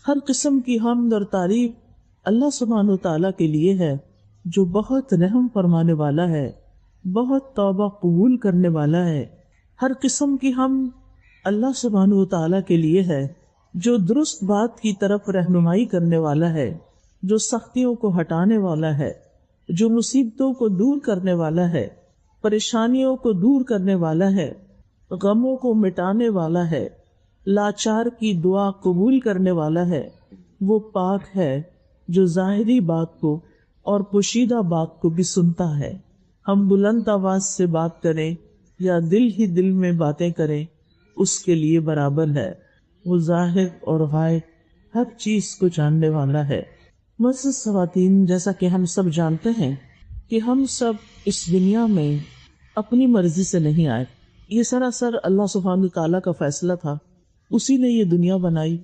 ہر قسم کی حمد اور تعریف اللہ سبحانہ و تعالیٰ کے لیے ہے جو بہت رحم فرمانے والا ہے، بہت توبہ قبول کرنے والا ہے۔ ہر قسم کی حمد اللہ سبحانہ و تعالیٰ کے لیے ہے جو درست بات کی طرف رہنمائی کرنے والا ہے، جو سختیوں کو ہٹانے والا ہے، جو مصیبتوں کو دور کرنے والا ہے، پریشانیوں کو دور کرنے والا ہے، غموں کو مٹانے والا ہے، لاچار کی دعا قبول کرنے والا ہے۔ وہ پاک ہے جو ظاہری بات کو اور پوشیدہ بات کو بھی سنتا ہے۔ ہم بلند آواز سے بات کریں یا دل ہی دل میں باتیں کریں، اس کے لیے برابر ہے۔ وہ ظاہر اور غائب ہر چیز کو جاننے والا ہے۔ معزز خواتین، جیسا کہ ہم سب جانتے ہیں کہ ہم سب اس دنیا میں اپنی مرضی سے نہیں آئے، یہ سراسر اللہ سبحانہ تعالیٰ کا فیصلہ تھا۔ اسی نے یہ دنیا بنائی،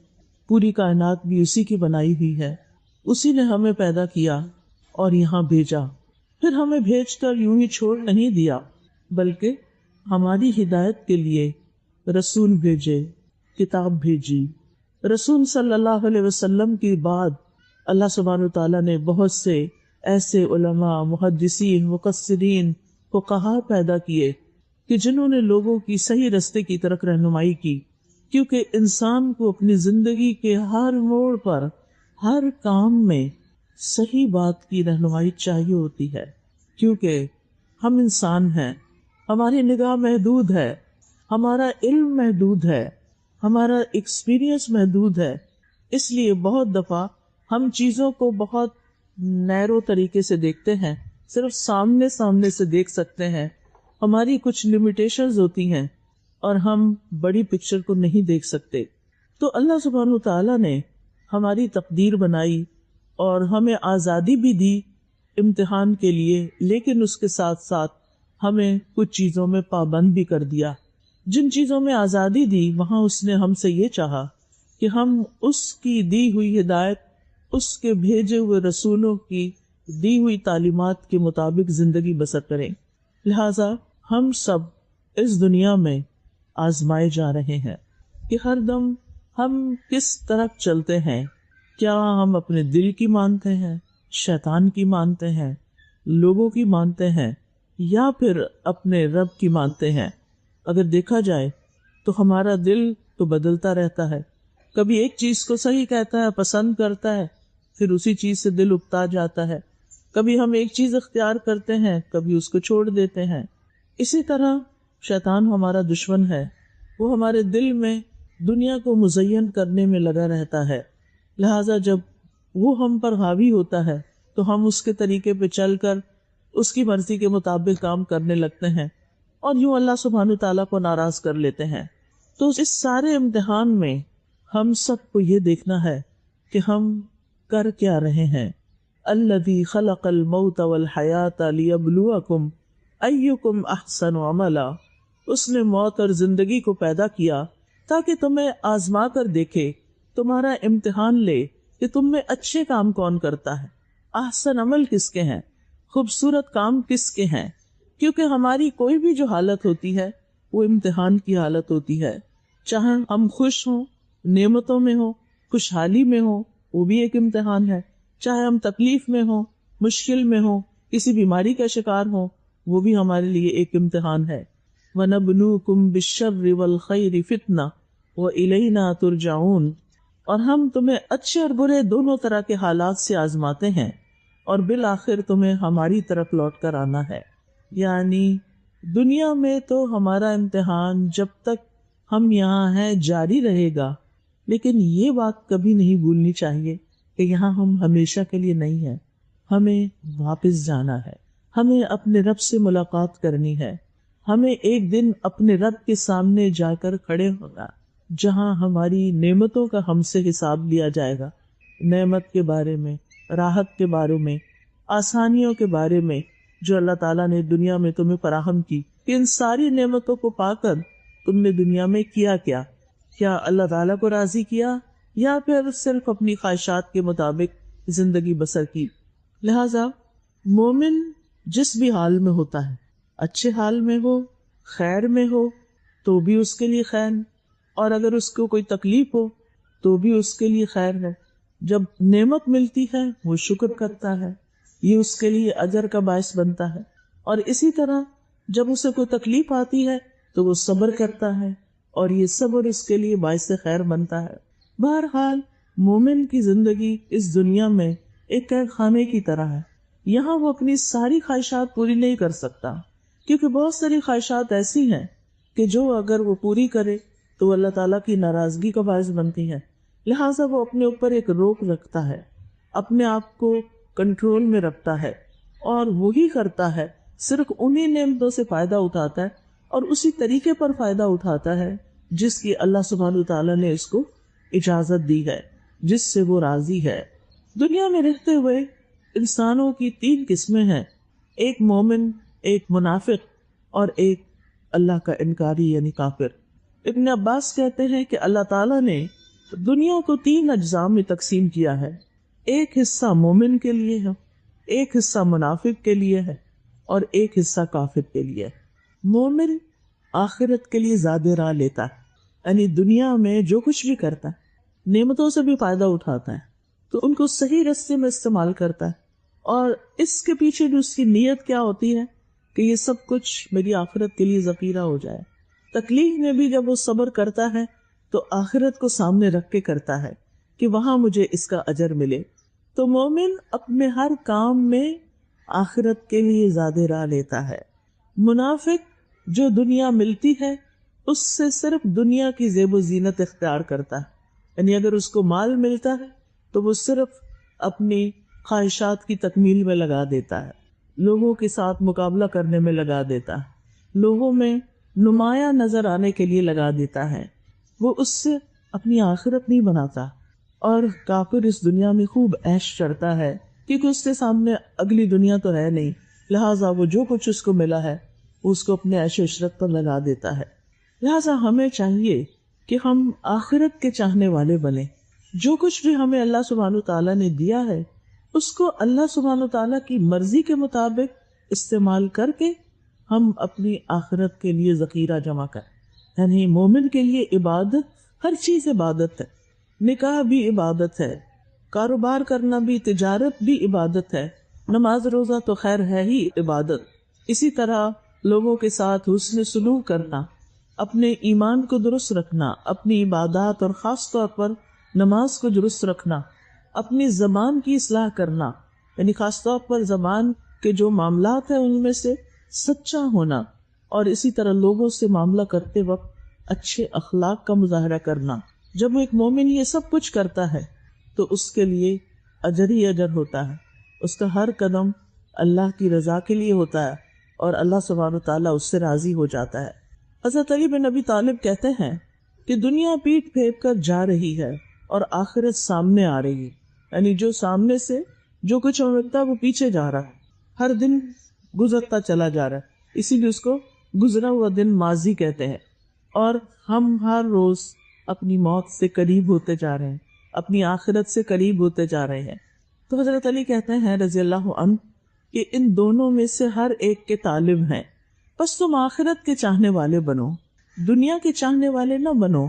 پوری کائنات بھی اسی کی بنائی ہوئی ہے۔ اسی نے ہمیں پیدا کیا اور یہاں بھیجا، پھر ہمیں بھیج کر یوں ہی چھوڑ نہیں دیا، بلکہ ہماری ہدایت کے لیے رسول بھیجے، کتاب بھیجی۔ رسول صلی اللہ علیہ وسلم کے بعد اللہ سبحانہ تعالیٰ نے بہت سے ایسے علماء، محدثین، مفسرین، فقہاء پیدا کیے کہ جنہوں نے لوگوں کی صحیح رستے کی طرف رہنمائی کی، کیونکہ انسان کو اپنی زندگی کے ہر موڑ پر، ہر کام میں صحیح بات کی رہنمائی چاہیے ہوتی ہے، کیونکہ ہم انسان ہیں، ہماری نگاہ محدود ہے، ہمارا علم محدود ہے، ہمارا ایکسپیرینس محدود ہے۔ اس لیے بہت دفعہ ہم چیزوں کو بہت نیرو طریقے سے دیکھتے ہیں، صرف سامنے سے دیکھ سکتے ہیں، ہماری کچھ لمیٹیشنز ہوتی ہیں اور ہم بڑی پکچر کو نہیں دیکھ سکتے۔ تو اللہ سبحانہ تعالیٰ نے ہماری تقدیر بنائی اور ہمیں آزادی بھی دی امتحان کے لیے، لیکن اس کے ساتھ ساتھ ہمیں کچھ چیزوں میں پابند بھی کر دیا۔ جن چیزوں میں آزادی دی، وہاں اس نے ہم سے یہ چاہا کہ ہم اس کی دی ہوئی ہدایت، اس کے بھیجے ہوئے رسولوں کی دی ہوئی تعلیمات کے مطابق زندگی بسر کریں۔ لہذا ہم سب اس دنیا میں آزمائے جا رہے ہیں کہ ہر دم ہم کس طرف چلتے ہیں۔ کیا ہم اپنے دل کی مانتے ہیں، شیطان کی مانتے ہیں، لوگوں کی مانتے ہیں، یا پھر اپنے رب کی مانتے ہیں؟ اگر دیکھا جائے تو ہمارا دل تو بدلتا رہتا ہے، کبھی ایک چیز کو صحیح کہتا ہے، پسند کرتا ہے، پھر اسی چیز سے دل اکتا جاتا ہے۔ کبھی ہم ایک چیز اختیار کرتے ہیں، کبھی اس کو چھوڑ دیتے ہیں۔ اسی طرح شیطان ہمارا دشمن ہے، وہ ہمارے دل میں دنیا کو مزین کرنے میں لگا رہتا ہے۔ لہٰذا جب وہ ہم پر حاوی ہوتا ہے تو ہم اس کے طریقے پہ چل کر اس کی مرضی کے مطابق کام کرنے لگتے ہیں اور یوں اللہ سبحانہ تعالیٰ کو ناراض کر لیتے ہیں۔ تو اس سارے امتحان میں ہم سب کو یہ دیکھنا ہے کہ ہم کر کیا رہے ہیں۔ الذی خلق الموت والحیات لیبلوکم ایکم احسن عملا، اس نے موت اور زندگی کو پیدا کیا تاکہ تمہیں آزما کر دیکھے، تمہارا امتحان لے کہ تم میں اچھے کام کون کرتا ہے، احسن عمل کس کے ہیں، خوبصورت کام کس کے ہیں۔ کیونکہ ہماری کوئی بھی جو حالت ہوتی ہے وہ امتحان کی حالت ہوتی ہے، چاہے ہم خوش ہوں، نعمتوں میں ہوں، خوشحالی میں ہوں، وہ بھی ایک امتحان ہے، چاہے ہم تکلیف میں ہوں، مشکل میں ہوں، کسی بیماری کا شکار ہوں، وہ بھی ہمارے لیے ایک امتحان ہے۔ وَنَبْلُوكُمْ بِالشَّرِّ وَالْخَيْرِ فِتْنَةً وَإِلَيْنَا تُرْجَعُونَ، اور ہم تمہیں اچھے اور برے دونوں طرح کے حالات سے آزماتے ہیں اور بالآخر تمہیں ہماری طرف لوٹ کر آنا ہے۔ یعنی دنیا میں تو ہمارا امتحان جب تک ہم یہاں ہیں جاری رہے گا، لیکن یہ بات کبھی نہیں بھولنی چاہیے کہ یہاں ہم ہمیشہ کے لیے نہیں ہیں، ہمیں واپس جانا ہے، ہمیں اپنے رب سے ملاقات کرنی ہے، ہمیں ایک دن اپنے رب کے سامنے جا کر کھڑے ہونا، جہاں ہماری نعمتوں کا ہم سے حساب لیا جائے گا، نعمت کے بارے میں، راحت کے بارے میں، آسانیوں کے بارے میں جو اللہ تعالیٰ نے دنیا میں تمہیں فراہم کی، کہ ان ساری نعمتوں کو پا کر تم نے دنیا میں کیا کیا اللہ تعالیٰ کو راضی کیا یا پھر صرف اپنی خواہشات کے مطابق زندگی بسر کی۔ لہذا مومن جس بھی حال میں ہوتا ہے، اچھے حال میں ہو، خیر میں ہو تو بھی اس کے لیے خیر، اور اگر اس کو کوئی تکلیف ہو تو بھی اس کے لیے خیر ہے، جب نعمت ملتی ہے وہ شکر کرتا ہے، یہ اس کے لیے اجر کا باعث بنتا ہے، اور اسی طرح جب اسے کوئی تکلیف آتی ہے تو وہ صبر کرتا ہے، اور یہ صبر اس کے لیے باعث خیر بنتا ہے۔ بہرحال مومن کی زندگی اس دنیا میں ایک قید خانے کی طرح ہے، یہاں وہ اپنی ساری خواہشات پوری نہیں کر سکتا، کیونکہ بہت ساری خواہشات ایسی ہیں کہ جو اگر وہ پوری کرے تو اللہ تعالیٰ کی ناراضگی کا باعث بنتی ہے، لہٰذا وہ اپنے اوپر ایک روک رکھتا ہے، اپنے آپ کو کنٹرول میں رکھتا ہے، اور وہی کرتا ہے، صرف انہی نعمتوں سے فائدہ اٹھاتا ہے اور اسی طریقے پر فائدہ اٹھاتا ہے جس کی اللہ سبحانہ وتعالیٰ نے اس کو اجازت دی ہے، جس سے وہ راضی ہے۔ دنیا میں رہتے ہوئے انسانوں کی 3 قسمیں ہیں، ایک مومن، ایک منافق، اور ایک اللہ کا انکاری یعنی کافر۔ ابن عباس کہتے ہیں کہ اللہ تعالیٰ نے دنیا کو 3 اجزاء میں تقسیم کیا ہے، ایک حصہ مومن کے لیے ہے، ایک حصہ منافق کے لیے ہے، اور ایک حصہ کافر کے لیے ہے۔ مومن آخرت کے لیے زیادہ راہ لیتا ہے، یعنی دنیا میں جو کچھ بھی کرتا ہے، نعمتوں سے بھی فائدہ اٹھاتا ہے تو ان کو صحیح راستے میں استعمال کرتا ہے، اور اس کے پیچھے جو اس کی نیت کیا ہوتی ہے کہ یہ سب کچھ میری آخرت کے لیے ذخیرہ ہو جائے۔ تکلیف میں بھی جب وہ صبر کرتا ہے تو آخرت کو سامنے رکھ کے کرتا ہے کہ وہاں مجھے اس کا اجر ملے۔ تو مومن اپنے ہر کام میں آخرت کے لیے زیادہ راہ لیتا ہے۔ منافق جو دنیا ملتی ہے اس سے صرف دنیا کی زیب و زینت اختیار کرتا ہے، یعنی اگر اس کو مال ملتا ہے تو وہ صرف اپنی خواہشات کی تکمیل میں لگا دیتا ہے، لوگوں کے ساتھ مقابلہ کرنے میں لگا دیتا ہے، لوگوں میں نمایاں نظر آنے کے لیے لگا دیتا ہے، وہ اس سے اپنی آخرت نہیں بناتا۔ اور کافر اس دنیا میں خوب عیش کرتا ہے کیونکہ اس کے سامنے اگلی دنیا تو ہے نہیں، لہٰذا وہ جو کچھ اس کو ملا ہے اس کو اپنے عیش و عشرت پر لگا دیتا ہے۔ لہٰذا ہمیں چاہیے کہ ہم آخرت کے چاہنے والے بنیں، جو کچھ بھی ہمیں اللہ سبحانہ تعالیٰ نے دیا ہے اس کو اللہ سبحانہ تعالیٰ کی مرضی کے مطابق استعمال کر کے ہم اپنی آخرت کے لیے ذخیرہ جمع کریں۔ یعنی مومن کے لیے عبادت، ہر چیز عبادت ہے، نکاح بھی عبادت ہے، کاروبار کرنا بھی، تجارت بھی عبادت ہے، نماز روزہ تو خیر ہے ہی عبادت، اسی طرح لوگوں کے ساتھ حسن سلوک کرنا، اپنے ایمان کو درست رکھنا، اپنی عبادات اور خاص طور پر نماز کو درست رکھنا، اپنی زبان کی اصلاح کرنا، یعنی خاص طور پر زبان کے جو معاملات ہیں ان میں سے سچا ہونا، اور اسی طرح لوگوں سے معاملہ کرتے وقت اچھے اخلاق کا مظاہرہ کرنا۔ جب ایک مومن یہ سب کچھ کرتا ہے تو اس کے لیے اجر ہی اجر ہوتا ہے، اس کا ہر قدم اللہ کی رضا کے لیے ہوتا ہے اور اللہ سبحانہ تعالیٰ اس سے راضی ہو جاتا ہے۔ حضرت علی بن ابی طالب کہتے ہیں کہ دنیا پیٹ پھیر کر جا رہی ہے اور آخرت سامنے آ رہی ہے، یعنی جو سامنے سے جو کچھ ہمیں ملتا ہے وہ پیچھے جا رہا ہے، ہر دن گزرتا چلا جا رہا ہے، اسی لیے اس کو گزرا ہوا دن ماضی کہتے ہیں، اور ہم ہر روز اپنی موت سے قریب ہوتے جا رہے ہیں، اپنی آخرت سے قریب ہوتے جا رہے ہیں۔ تو حضرت علی کہتے ہیں رضی اللہ عنہ کہ ان دونوں میں سے ہر ایک کے طالب ہیں، بس تم آخرت کے چاہنے والے بنو، دنیا کے چاہنے والے نہ بنو،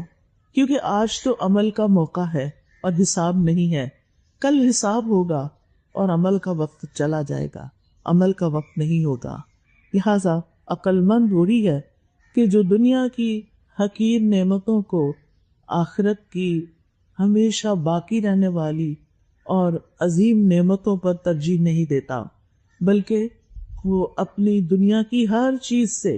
کیونکہ آج تو عمل کا موقع ہے اور حساب نہیں ہے، کل حساب ہوگا اور عمل کا وقت چلا جائے گا، عمل کا وقت نہیں ہوگا۔ لہٰذا عقل مند وہی ہے کہ جو دنیا کی حقیر نعمتوں کو آخرت کی ہمیشہ باقی رہنے والی اور عظیم نعمتوں پر ترجیح نہیں دیتا، بلکہ وہ اپنی دنیا کی ہر چیز سے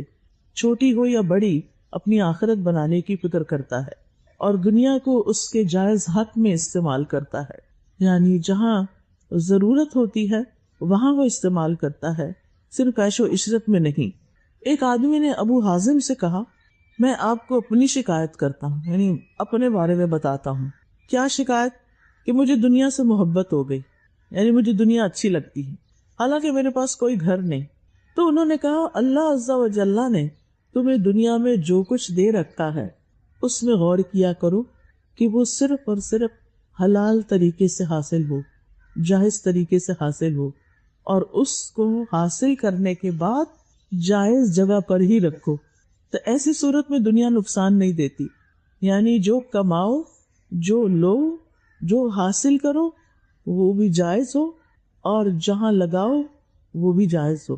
چھوٹی ہو یا بڑی اپنی آخرت بنانے کی فکر کرتا ہے، اور دنیا کو اس کے جائز حق میں استعمال کرتا ہے، یعنی جہاں ضرورت ہوتی ہے وہاں وہ استعمال کرتا ہے، صرف عیش و عشرت میں نہیں۔ ایک آدمی نے ابو حازم سے کہا، میں آپ کو اپنی شکایت کرتا ہوں، یعنی اپنے بارے میں بتاتا ہوں۔ کیا شکایت؟ کہ مجھے دنیا سے محبت ہو گئی، یعنی مجھے دنیا اچھی لگتی ہے، حالانکہ میرے پاس کوئی گھر نہیں۔ تو انہوں نے کہا، اللہ عز و جل نے تمہیں دنیا میں جو کچھ دے رکھا ہے اس میں غور کیا کرو کہ وہ صرف اور صرف حلال طریقے سے حاصل ہو، جائز طریقے سے حاصل ہو، اور اس کو حاصل کرنے کے بعد جائز جگہ پر ہی رکھو، تو ایسی صورت میں دنیا نقصان نہیں دیتی۔ یعنی جو کماؤ جو لو، جو حاصل کرو وہ بھی جائز ہو، اور جہاں لگاؤ وہ بھی جائز ہو،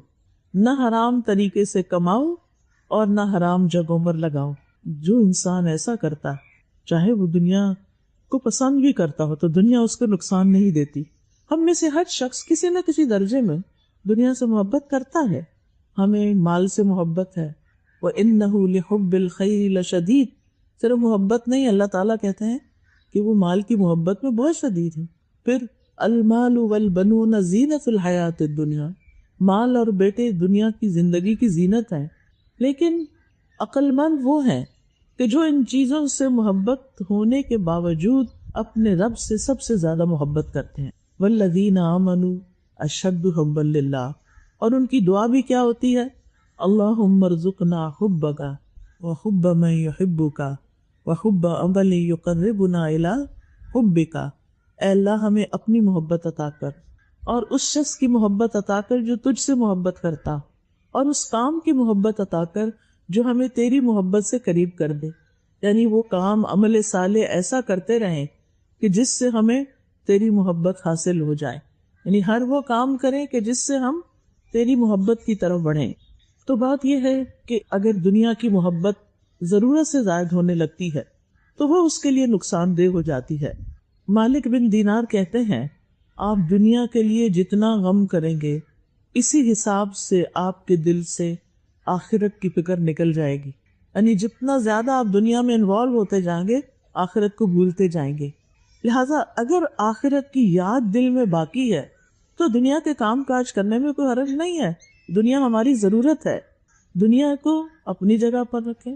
نہ حرام طریقے سے کماؤ اور نہ حرام جگہوں پر لگاؤ۔ جو انسان ایسا کرتا چاہے وہ دنیا کو پسند بھی کرتا ہو تو دنیا اس کو نقصان نہیں دیتی۔ ہم میں سے ہر شخص کسی نہ کسی درجے میں دنیا سے محبت کرتا ہے۔ ہمیں مال سے محبت ہے، وَإِنَّهُ لِحُبِّ الْخَيْرِ لَشَدِيدٌ، صرف محبت نہیں، اللہ تعالیٰ کہتے ہیں کہ وہ مال کی محبت میں بہت شدید ہے۔ پھر المال والبنون زینت الحیات الدنیا، مال اور بیٹے دنیا کی زندگی کی زینت ہیں، لیکن عقل مند وہ ہیں کہ جو ان چیزوں سے محبت ہونے کے باوجود اپنے رب سے سب سے زیادہ محبت کرتے ہیں۔ والذین آمنوا اشد حبا للہ، اور ان کی دعا بھی کیا ہوتی ہے؟ اللہم ارزقنا حبک وحب من یحبک وحب عمل یقربنا الی حبک، اے اللہ ہمیں اپنی محبت عطا کر، اور اس شخص کی محبت عطا کر جو تجھ سے محبت کرتا، اور اس کام کی محبت عطا کر جو ہمیں تیری محبت سے قریب کر دے۔ یعنی وہ کام عمل صالح ایسا کرتے رہیں کہ جس سے ہمیں تیری محبت حاصل ہو جائے، یعنی ہر وہ کام کریں کہ جس سے ہم تیری محبت کی طرف بڑھیں۔ تو بات یہ ہے کہ اگر دنیا کی محبت ضرورت سے زائد ہونے لگتی ہے تو وہ اس کے لیے نقصان دہ ہو جاتی ہے۔ مالک بن دینار کہتے ہیں آپ دنیا کے لیے جتنا غم کریں گے اسی حساب سے آپ کے دل سے آخرت کی فکر نکل جائے گی، یعنی جتنا زیادہ آپ دنیا میں انوالو ہوتے جائیں گے آخرت کو بھولتے جائیں گے۔ لہٰذا اگر آخرت کی یاد دل میں باقی ہے تو دنیا کے کام کاج کرنے میں کوئی حرج نہیں ہے۔ دنیا ہماری ضرورت ہے، دنیا کو اپنی جگہ پر رکھیں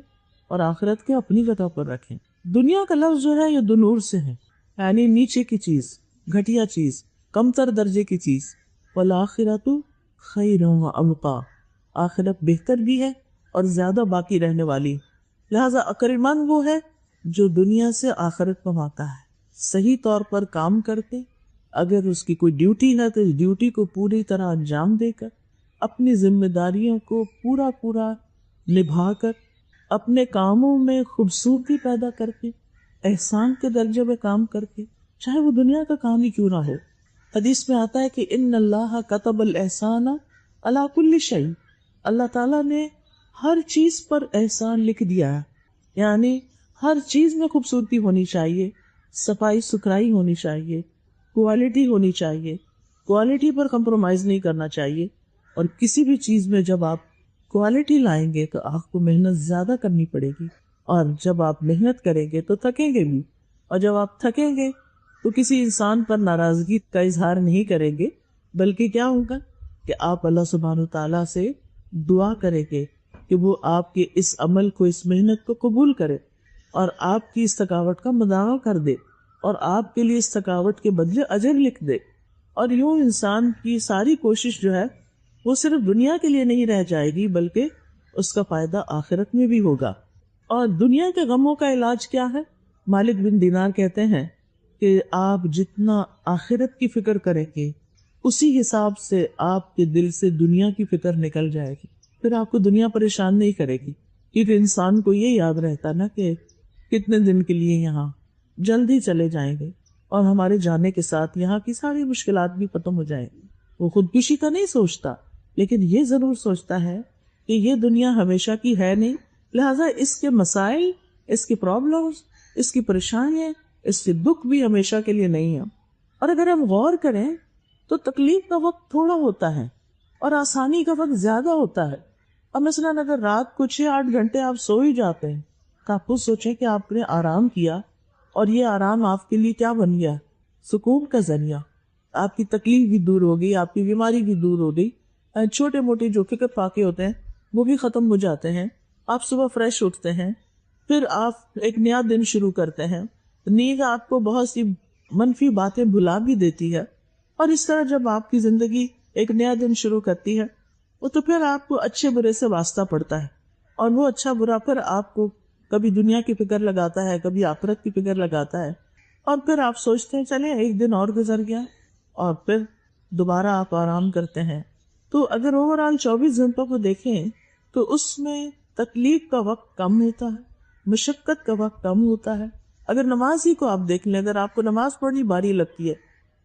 اور آخرت کے اپنی جگہ پر رکھیں۔ دنیا کا لفظ جو ہے یہ دنور سے ہے، یعنی نیچے کی چیز، گھٹیا چیز، کمتر درجے کی چیز۔ والآخرۃ خیر وابقیٰ، آخرت بہتر بھی ہے اور زیادہ باقی رہنے والی۔ لہذا عقل مند وہ ہے جو دنیا سے آخرت کماتا ہے، صحیح طور پر کام کرتے، اگر اس کی کوئی ڈیوٹی ہے تو اس ڈیوٹی کو پوری طرح انجام دے کر، اپنی ذمہ داریوں کو پورا نبھا کر، اپنے کاموں میں خوبصورتی پیدا کر کے، احسان کے درجے میں کام کر کے، چاہے وہ دنیا کا کام ہی کیوں نہ ہو۔ حدیث میں آتا ہے کہ ان اللہ کتب الاحسان علی کل شیء، اللہ تعالیٰ نے ہر چیز پر احسان لکھ دیا ہے، یعنی ہر چیز میں خوبصورتی ہونی چاہیے، صفائی ستھرائی ہونی چاہیے، کوالٹی ہونی چاہیے، کوالٹی پر کمپرومائز نہیں کرنا چاہیے۔ اور کسی بھی چیز میں جب آپ کوالٹی لائیں گے تو آپ کو محنت زیادہ کرنی پڑے گی، اور جب آپ محنت کریں گے تو تھکیں گے بھی، اور جب آپ تھکیں گے تو کسی انسان پر ناراضگی کا اظہار نہیں کریں گے، بلکہ کیا ہوگا کہ آپ اللہ سبحانہ تعالیٰ سے دعا کریں گے کہ وہ آپ کے اس عمل کو، اس محنت کو قبول کرے اور آپ کی اس تھکاوٹ کا مداوع کر دے، اور آپ کے لیے اس تھکاوٹ کے بدلے اجر لکھ دے۔ اور یوں انسان کی ساری کوشش جو ہے وہ صرف دنیا کے لیے نہیں رہ جائے گی، بلکہ اس کا فائدہ آخرت میں بھی ہوگا۔ اور دنیا کے غموں کا علاج کیا ہے؟ مالک بن دینار کہتے ہیں کہ آپ جتنا آخرت کی فکر کریں گے اسی حساب سے آپ کے دل سے دنیا کی فکر نکل جائے گی، پھر آپ کو دنیا پریشان نہیں کرے گی، کیونکہ انسان کو یہ یاد رہتا نا کہ کتنے دن کے لیے یہاں جلدی چلے جائیں گے، اور ہمارے جانے کے ساتھ یہاں کی ساری مشکلات بھی ختم ہو جائیں گی۔ وہ خودکشی کا نہیں سوچتا، لیکن یہ ضرور سوچتا ہے کہ یہ دنیا ہمیشہ کی ہے نہیں، لہٰذا اس کے مسائل، اس کی پرابلمز، اس کی پریشانیاں، اس کے دکھ بھی ہمیشہ کے لیے نہیں ہیں۔ اور اگر ہم غور کریں تو تکلیف کا وقت تھوڑا ہوتا ہے اور آسانی کا وقت زیادہ ہوتا ہے۔ اب مثلاً اگر رات کو 6-8 گھنٹے آپ سو ہی جاتے ہیں تو آپ خود سوچیں کہ آپ نے آرام کیا، اور یہ آرام آپ کے لیے کیا بن گیا؟ سکون کا ذریعہ۔ آپ کی تکلیف بھی دور ہو گئی، آپ کی بیماری بھی دور ہو گئی، چھوٹے موٹے جو فکر فاقے ہوتے ہیں وہ بھی ختم ہو جاتے ہیں، آپ صبح فریش اٹھتے ہیں، پھر آپ ایک نیا دن شروع کرتے ہیں۔ نیند آپ کو بہت سی منفی باتیں بھلا بھی دیتی ہے، اور اس طرح جب آپ کی زندگی ایک نیا دن شروع کرتی ہے وہ تو پھر آپ کو اچھے برے سے واسطہ پڑتا ہے، اور وہ اچھا برا پھر آپ کو کبھی دنیا کی فکر لگاتا ہے، کبھی آخرت کی فکر لگاتا ہے، اور پھر آپ سوچتے ہیں چلیں ایک دن اور گزر گیا، اور پھر دوبارہ آپ آرام کرتے ہیں۔ تو اگر اوورآل 24 گھنٹوں کو دیکھیں تو اس میں تکلیف کا وقت کم ہوتا ہے، مشقت کا وقت کم ہوتا ہے، اگر نماز ہی کو آپ دیکھ لیں، اگر آپ کو نماز پڑھنی باری لگتی ہے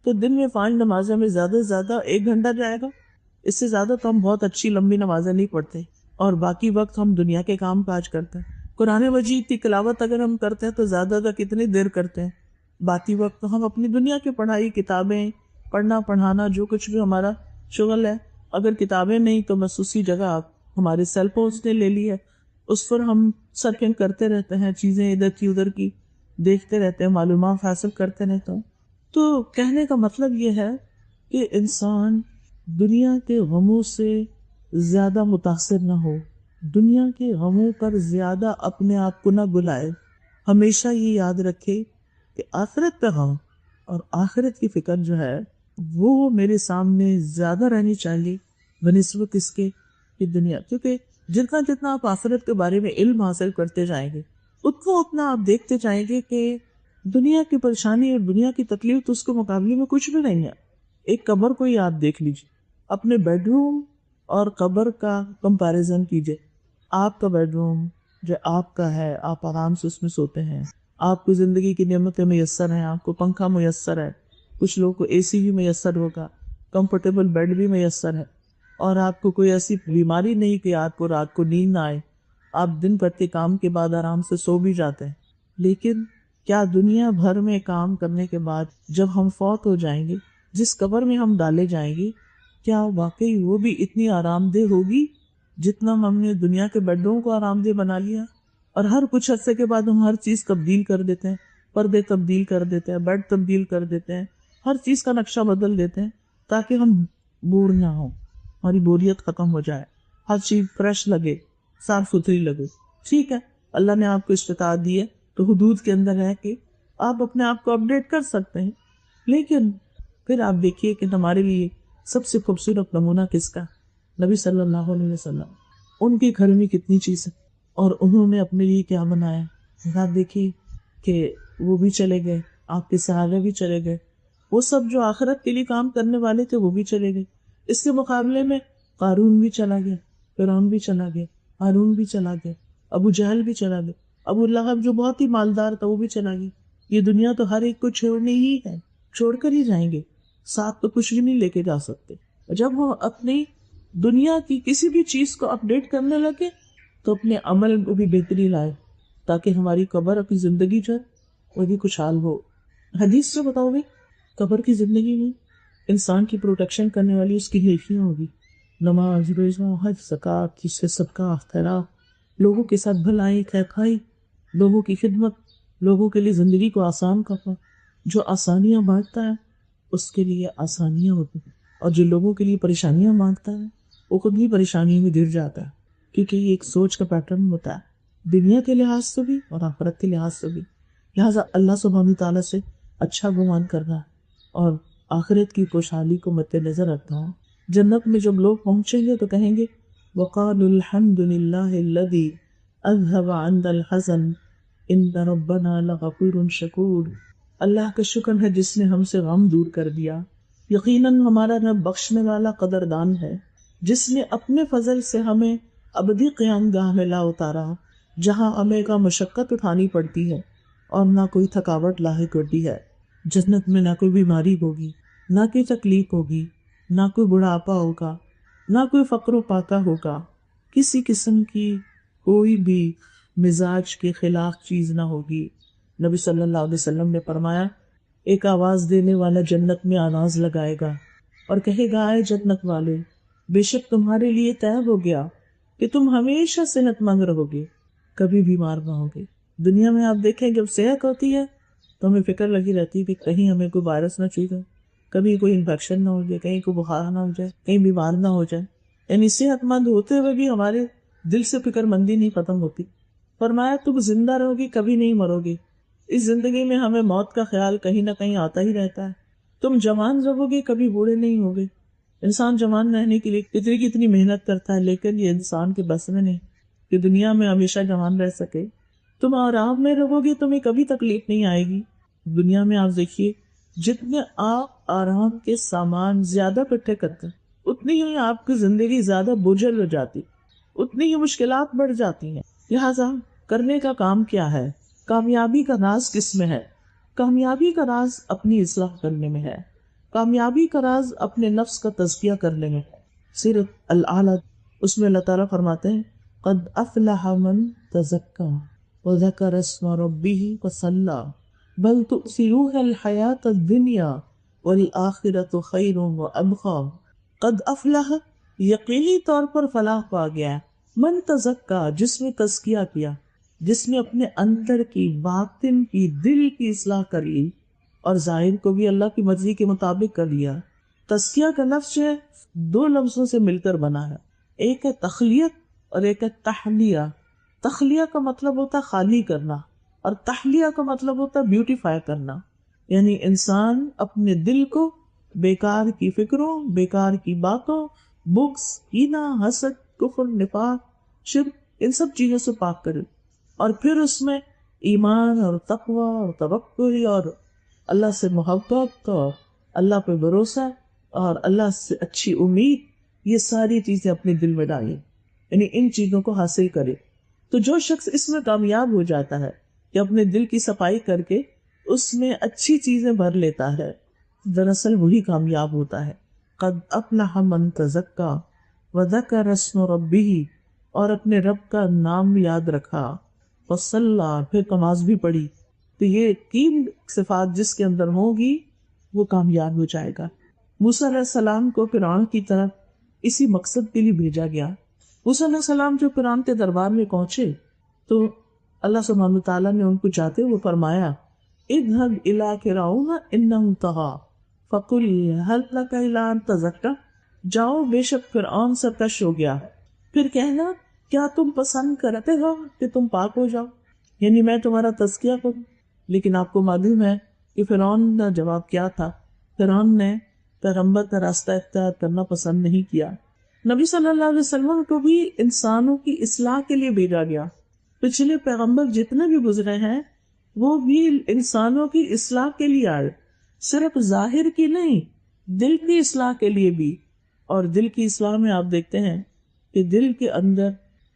تو دن میں 5 نمازیں میں زیادہ سے زیادہ 1 گھنٹہ جائے گا. اس سے زیادہ تو ہم بہت اچھی لمبی نمازیں نہیں پڑھتے، اور باقی وقت ہم دنیا کے کام کاج کرتے ہیں. قرآن مجید کی تلاوت اگر ہم کرتے ہیں تو زیادہ تر کتنی دیر کرتے ہیں، باقی وقت ہم اپنی دنیا کی پڑھائی، کتابیں پڑھنا پڑھانا جو کچھ بھی ہمارا شغل ہے. اگر کتابیں نہیں تو بس اسی جگہ آپ ہمارے سیل فونز نے لے لی ہے، اس پر ہم سرفنگ کرتے رہتے ہیں، چیزیں ادھر کی ادھر کی دیکھتے رہتے ہیں، معلومات حاصل کرتے رہتے ہیں. تو کہنے کا مطلب یہ ہے کہ انسان دنیا کے غموں سے زیادہ متاثر نہ ہو، دنیا کے غموں پر زیادہ اپنے آپ کو نہ بلائے. ہمیشہ یہ یاد رکھے کہ آخرت پہ غم اور آخرت کی فکر جو ہے وہ میرے سامنے زیادہ رہنی چاہیے بنسبت اس کے کہ دنیا، کیونکہ جتنا جتنا آپ آخرت کے بارے میں علم حاصل کرتے جائیں گے اتنا آپ دیکھتے جائیں گے کہ دنیا کی پریشانی اور دنیا کی تکلیف تو اس کے مقابلے میں کچھ بھی نہیں ہے. ایک قبر کو ہی آپ دیکھ لیجیے، اپنے بیڈ روم اور قبر کا کمپیریزن کیجیے. آپ کا بیڈ روم جو آپ کا ہے، آپ آرام سے اس میں سوتے ہیں، آپ کو زندگی کی نعمتیں میسر ہیں، آپ کو پنکھا میسر ہے، کچھ لوگوں کو اے سی بھی میسر ہوگا، کمفرٹیبل بیڈ بھی میسر ہے، اور آپ کو کوئی ایسی بیماری نہیں کہ آپ کو رات کو نیند نہ آئے، آپ دن بھر کے کام کے بعد آرام سے سو بھی جاتے ہیں. لیکن کیا دنیا بھر میں کام کرنے کے بعد جب ہم فوت ہو جائیں گے، جس قبر میں ہم ڈالے جائیں گے، کیا واقعی وہ بھی اتنی آرام دہ ہوگی جتنا ہم نے دنیا کے بیڈوں کو آرام دہ بنا لیا؟ اور ہر کچھ عرصے کے بعد ہم ہر چیز تبدیل کر دیتے ہیں، پردے تبدیل کر دیتے ہیں، بیڈ تبدیل کر دیتے ہیں، ہر چیز کا نقشہ بدل دیتے ہیں تاکہ ہم بور نہ ہوں، ہماری بوریت ختم ہو جائے، ہر چیز فریش لگے، صاف ستھری لگے. ٹھیک ہے، اللہ نے آپ کو استطاعت دی ہے تو حدود کے اندر ہے کہ آپ اپنے آپ کو اپڈیٹ کر سکتے ہیں. لیکن پھر آپ دیکھیے کہ ہمارے لیے سب سے خوبصورت نمونہ کس کا؟ نبی صلی اللہ علیہ وسلم. ان کے گھر میں کتنی چیز ہے اور انہوں نے اپنے لیے کیا بنایا. آپ دیکھیے کہ وہ بھی چلے گئے، آپ کے صحابہ بھی چلے گئے، وہ سب جو آخرت کے لیے کام کرنے والے تھے وہ بھی چلے گئے. اس کے مقابلے میں قارون بھی چلا گیا، فرعون بھی چلا گیا، ہارون بھی چلا گیا، ابو جہل بھی چلا گیا، ابو لہب جو بہت ہی مالدار تھا وہ بھی چلا گیا. یہ دنیا تو ہر ایک کو چھوڑنی ہی ہے، چھوڑ کر ہی جائیں گے، ساتھ تو کچھ بھی نہیں لے کے جا سکتے. جب ہم اپنی دنیا کی کسی بھی چیز کو اپڈیٹ کرنے لگے تو اپنے عمل کو بھی بہتری لائے تاکہ ہماری قبر کی زندگی جو ہے وہ بھی خوشحال ہو. حدیث سے بتاؤ گے قبر کی زندگی میں انسان کی پروٹیکشن کرنے والی اس کی نیکیاں ہوگی، نماز، روزہ، حج، زکوٰۃ، اس سے صدقہ، خیرات، لوگوں کے ساتھ بھلائی، خیر خواہی، لوگوں کی خدمت، لوگوں کے لیے زندگی کو آسان کرنا. جو آسانیاں مانگتا ہے اس کے لیے آسانیاں ہوتی ہیں، اور جو لوگوں کے لیے پریشانیاں مانگتا ہے وہ خود بھی پریشانی میں گر جاتا ہے، کیونکہ یہ ایک سوچ کا پیٹرن ہوتا ہے دنیا کے لحاظ سے بھی اور آخرت کے لحاظ سے بھی. لہٰذا اللہ سبحانہ تعالیٰ سے اچھا گمان کرنا اور آخرت کی خوشحالی کو مد نظر رکھنا. جنت میں جب لوگ پہنچیں گے تو کہیں گے وَقَالُوا الْحَمْدُ لِلَّهِ الَّذِي أَذْهَبَ عَنَّا الْحَزَنَ إِنَّ رَبَّنَا لَغَفُورٌ شَكُورٌ. اللہ کا شکر ہے جس نے ہم سے غم دور کر دیا، یقیناً ہمارا رب بخشنے والا قدردان ہے، جس نے اپنے فضل سے ہمیں ابدی قیام گاہ میں لا اتارا جہاں ہمیں کا مشقت اٹھانی پڑتی ہے اور نہ کوئی تھکاوٹ لاحق ہوتی ہے. جنت میں نہ کوئی بیماری ہوگی، نہ کوئی تکلیف ہوگی، نہ کوئی بڑھاپا ہوگا، نہ کوئی فقر و پاکا ہوگا، کسی قسم کی کوئی بھی مزاج کے خلاف چیز نہ ہوگی. نبی صلی اللہ علیہ وسلم نے فرمایا ایک آواز دینے والا جنت میں آواز لگائے گا اور کہے گا اے جنت والے، بے شک تمہارے لیے طے ہو گیا کہ تم ہمیشہ صحت مند رہو گے، کبھی بیمار نہ ہوگے. دنیا میں آپ دیکھیں جب صحت ہوتی ہے تو ہمیں فکر لگی رہتی ہے کہ کہیں ہمیں کوئی وائرس نہ چھو جائے، کبھی کوئی انفیکشن نہ ہو جائے، کہیں کوئی بخار نہ ہو جائے، کہیں بیمار نہ ہو جائے. یعنی صحت مند ہوتے ہوئے بھی ہمارے دل سے فکر مندی نہیں ختم ہوتی. فرمایا تم زندہ رہو گے، کبھی نہیں مرو گے. اس زندگی میں ہمیں موت کا خیال کہیں نہ کہیں آتا ہی رہتا ہے. تم جوان رہو گے، کبھی بوڑھے نہیں ہوگے. انسان جوان رہنے کے لیے کتنی محنت کرتا ہے، لیکن یہ انسان کے بس میں نہیں کہ دنیا میں ہمیشہ جوان رہ سکے. تم آرام میں رہو گے، تمہیں کبھی تکلیف نہیں آئے گی. دنیا میں آپ دیکھیے جتنے آپ آرام کے سامان زیادہ اکٹھے کرتے ہیں اتنی ہی آپ کی زندگی زیادہ بوجھل ہو جاتی، اتنی ہی مشکلات بڑھ جاتی ہیں. لہٰذا کرنے کا کام کیا ہے؟ کامیابی کا راز کس میں ہے؟ کامیابی کا راز اپنی اصلاح کرنے میں ہے، کامیابی کا راز اپنے نفس کا تزکیہ کرنے میں ہے۔ سیرت الاعلیٰ اس میں اللہ تعالیٰ فرماتے ہیں قد افلح من تزکا وذکر اسم ربہ فصلی بل تؤثرون الحیاۃ الدنیا والآخرۃ خیر وابقی۔ قد افلح، یقینی طور پر فلاح پا گیا ہے، من تزکا، جس نے تزکیہ کیا، جس نے اپنے اندر کی، باطن کی، دل کی اصلاح کر لی اور ظاہر کو بھی اللہ کی مرضی کے مطابق کر لیا۔ تزکیہ کا لفظ جو ہے دو لفظوں سے مل کر بنا ہے، ایک ہے تخلیت اور ایک ہے تحلیہ۔ تخلیہ کا مطلب ہوتا ہے خالی کرنا اور تحلیہ کا مطلب ہوتا ہے بیوٹیفائی کرنا، یعنی انسان اپنے دل کو بیکار کی فکروں، بیکار کی باتوں، بغض، کینہ، حسد، کفر، نفاق، شرک، ان سب چیزوں سے پاک کرے اور پھر اس میں ایمان اور تقوی اور توکل اور اللہ سے محبت اور اللہ پہ بھروسہ اور اللہ سے اچھی امید، یہ ساری چیزیں اپنے دل میں ڈالیں، یعنی ان چیزوں کو حاصل کرے۔ تو جو شخص اس میں کامیاب ہو جاتا ہے کہ اپنے دل کی صفائی کر کے اس میں اچھی چیزیں بھر لیتا ہے، دراصل وہی کامیاب ہوتا ہے۔ قد افلح من تزکا وذکر اسم ربہ، اور اپنے رب کا نام یاد رکھا، وصلی، پھر نماز بھی پڑھی۔ تو یہ تین صفات جس کے اندر ہوگی وہ کامیاب ہو جائے گا۔ موسیٰ علیہ السلام کو فرعون کی طرف اسی مقصد کے لیے بھیجا گیا۔ موسیٰ علیہ السلام جو فرعون کے دربار میں پہنچے تو اللہ سبحانہ تعالیٰ نے ان کو جاتے ہوئے فرمایا اذهب الى فرعون انه طغى فقل هل لك الى ان تزكى، جاؤ بے شک فرعون سرکش ہو گیا، پھر کہنا کیا تم پسند کرتے ہو کہ تم پاک ہو جاؤ، یعنی میں تمہارا تزکیہ کروں۔ لیکن آپ کو معلوم ہے کہ فرعون کا جواب کیا تھا؟ فرعون نے پیغمبر کا راستہ اختیار کرنا پسند نہیں کیا۔ نبی صلی اللہ علیہ وسلم کو بھی انسانوں کی اصلاح کے لیے بھیجا گیا۔ پچھلے پیغمبر جتنے بھی گزرے ہیں وہ بھی انسانوں کی اصلاح کے لیے آئے، صرف ظاہر کی نہیں، دل کی اصلاح کے لیے بھی۔ اور دل کی اصلاح میں آپ دیکھتے ہیں کہ دل کے اندر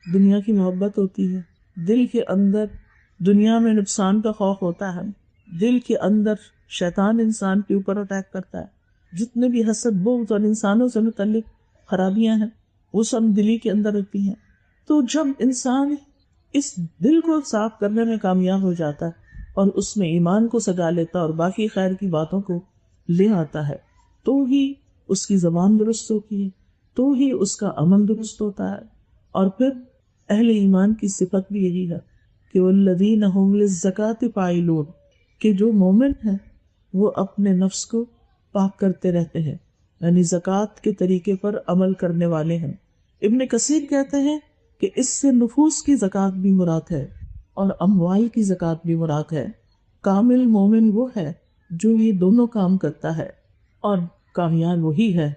دنیا کی محبت ہوتی ہے، دل کے اندر دنیا میں نقصان کا خوف ہوتا ہے، دل کے اندر شیطان انسان کے اوپر اٹیک کرتا ہے، جتنے بھی حسد، بغض اور انسانوں سے متعلق خرابیاں ہیں وہ سب دلی کے اندر رہتی ہیں۔ تو جب انسان اس دل کو صاف کرنے میں کامیاب ہو جاتا ہے اور اس میں ایمان کو سجا لیتا اور باقی خیر کی باتوں کو لے آتا ہے تو ہی اس کی زبان درست ہوتی ہے، تو ہی اس کا عمل درست ہوتا ہے۔ اور پھر اہل ایمان کی صفت بھی یہی ہے کہ والذین هم للزکاۃ فاعلون، کہ جو مومن ہیں وہ اپنے نفس کو پاک کرتے رہتے ہیں، یعنی زکوٰۃ کے طریقے پر عمل کرنے والے ہیں۔ ابن کثیر کہتے ہیں کہ اس سے نفوس کی زکوٰۃ بھی مراد ہے اور اموال کی زکوٰۃ بھی مراد ہے۔ کامل مومن وہ ہے جو یہ دونوں کام کرتا ہے، اور کامیاب وہی ہے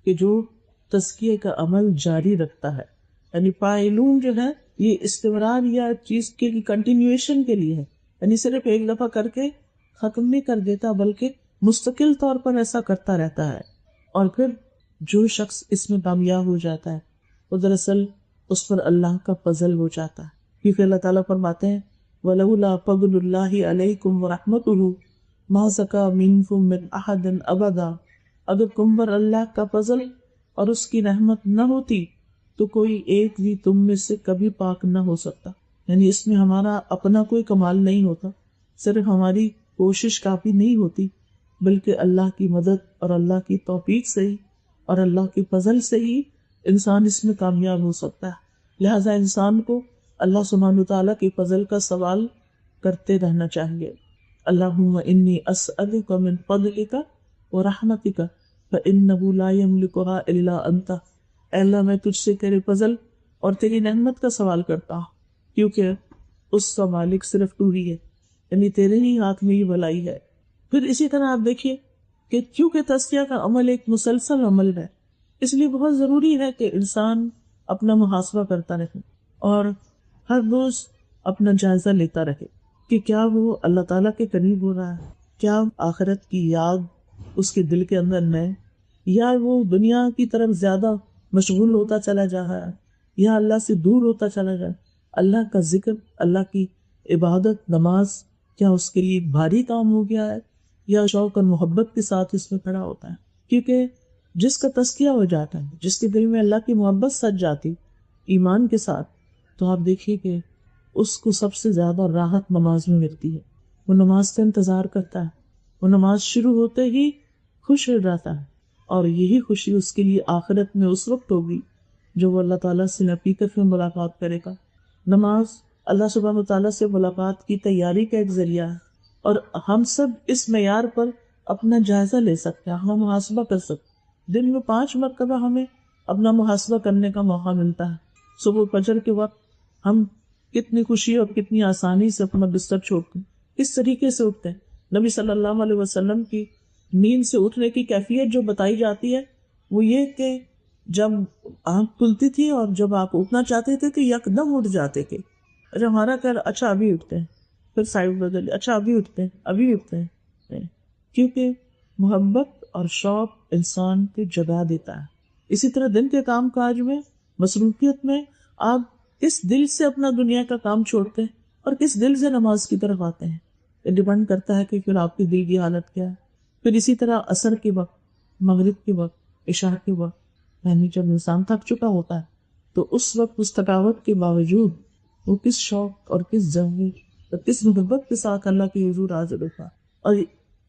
کہ جو تزکیے کا عمل جاری رکھتا ہے۔ یعنی فاعلون جو ہے یہ استمرار یا چیز کے کنٹینیویشن کے لیے ہے، یعنی صرف ایک دفعہ کر کے ختم نہیں کر دیتا بلکہ مستقل طور پر ایسا کرتا رہتا ہے۔ اور پھر جو شخص اس میں کامیاب ہو جاتا ہے وہ دراصل اس پر اللہ کا فضل ہو جاتا ہے، کیونکہ اللہ تعالیٰ فرماتے ہیں وَلَوْلَا فَضْلُ اللَّهِ عَلَيْكُمْ وَرَحْمَتُهُ مَا زَكَىٰ مِنكُم مِّنْ أَحَدٍ أَبَدًا، اگر تم پر اللہ کا فضل اور اس کی رحمت نہ ہوتی تو کوئی ایک بھی تم میں سے کبھی پاک نہ ہو سکتا۔ یعنی اس میں ہمارا اپنا کوئی کمال نہیں ہوتا، صرف ہماری کوشش کافی نہیں ہوتی، بلکہ اللہ کی مدد اور اللہ کی توفیق سے ہی اور اللہ کے فضل سے ہی انسان اس میں کامیاب ہو سکتا ہے۔ لہٰذا انسان کو اللہ سبحانہ تعالیٰ کے فضل کا سوال کرتے رہنا چاہیے۔ اللہم انی اسألک من فضلک ورحمتک فإنہ لا یملکها الا انت، اے اللہ میں تجھ سے تیرے فضل اور تیری رحمت کا سوال کرتا ہوں کیونکہ اس کا مالک صرف تو ہی ہے، یعنی تیرے ہی ہاتھ میں یہ بھلائی ہے۔ پھر اسی طرح آپ دیکھیے کہ کیونکہ تزکیہ کا عمل ایک مسلسل عمل ہے، اس لیے بہت ضروری ہے کہ انسان اپنا محاسبہ کرتا رہے اور ہر روز اپنا جائزہ لیتا رہے کہ کیا وہ اللہ تعالیٰ کے قریب ہو رہا ہے، کیا آخرت کی یاد اس کے دل کے اندر نئے، یا وہ دنیا کی طرف زیادہ مشغول ہوتا چلا جا رہا ہے، یا اللہ سے دور ہوتا چلا جائے۔ اللہ کا ذکر، اللہ کی عبادت نماز کیا اس کے لیے بھاری کام ہو گیا ہے یا شوق اور محبت کے ساتھ اس میں کھڑا ہوتا ہے؟ کیونکہ جس کا تزکیہ ہو جاتا ہے، جس کے دل میں اللہ کی محبت سج جاتی ایمان کے ساتھ، تو آپ دیکھیے کہ اس کو سب سے زیادہ راحت نماز میں ملتی ہے۔ وہ نماز کا انتظار کرتا ہے، وہ نماز شروع ہوتے ہی خوش ہو جاتا ہے، اور یہی خوشی اس کے لیے آخرت میں اس وقت ہوگی جو وہ اللہ تعالیٰ سے حقیقت میں ملاقات کرے گا۔ نماز اللہ سبحانہ وتعالیٰ سے ملاقات کی تیاری کا ایک ذریعہ ہے، اور ہم سب اس معیار پر اپنا جائزہ لے سکتے ہیں، ہم محاسبہ کر سکتے ہیں۔ دن میں 5 مرتبہ ہمیں اپنا محاسبہ کرنے کا موقع ملتا ہے۔ صبح فجر کے وقت ہم کتنی خوشی اور کتنی آسانی سے اپنا بستر چھوڑتے ہیں، کس طریقے سے اٹھتے ہیں۔ نبی صلی اللہ علیہ وسلم کی نیند سے اٹھنے کی کیفیت جو بتائی جاتی ہے وہ یہ کہ جب آنکھ کھلتی تھی اور جب آپ اٹھنا چاہتے تھے تو یکدم اٹھ جاتے تھے۔ جب ہمارا کل اچھا ابھی اٹھتے ہیں، پھر سائڈ بدل، اچھا ابھی اٹھتے ہیں، ابھی اٹھتے ہیں، کیونکہ محبت اور شوق انسان کو جگا دیتا ہے۔ اسی طرح دن کے کام کاج میں، مصروفیت میں آپ کس دل سے اپنا دنیا کا کام چھوڑتے ہیں اور کس دل سے نماز کی طرف آتے ہیں، یہ ڈیپینڈ کرتا ہے کہ پھر آپ کی دل کی حالت کیا ہے۔ پھر اسی طرح عصر کے وقت، مغرب کے وقت، عشاء کے وقت، یعنی جب انسان تھک چکا ہوتا ہے تو اس وقت اس تھکاوٹ کے باوجود وہ کس شوق اور کس ذوق اور کس محبت کے ساتھ اللہ کے حضور حاضر ہوتا ہے۔ اور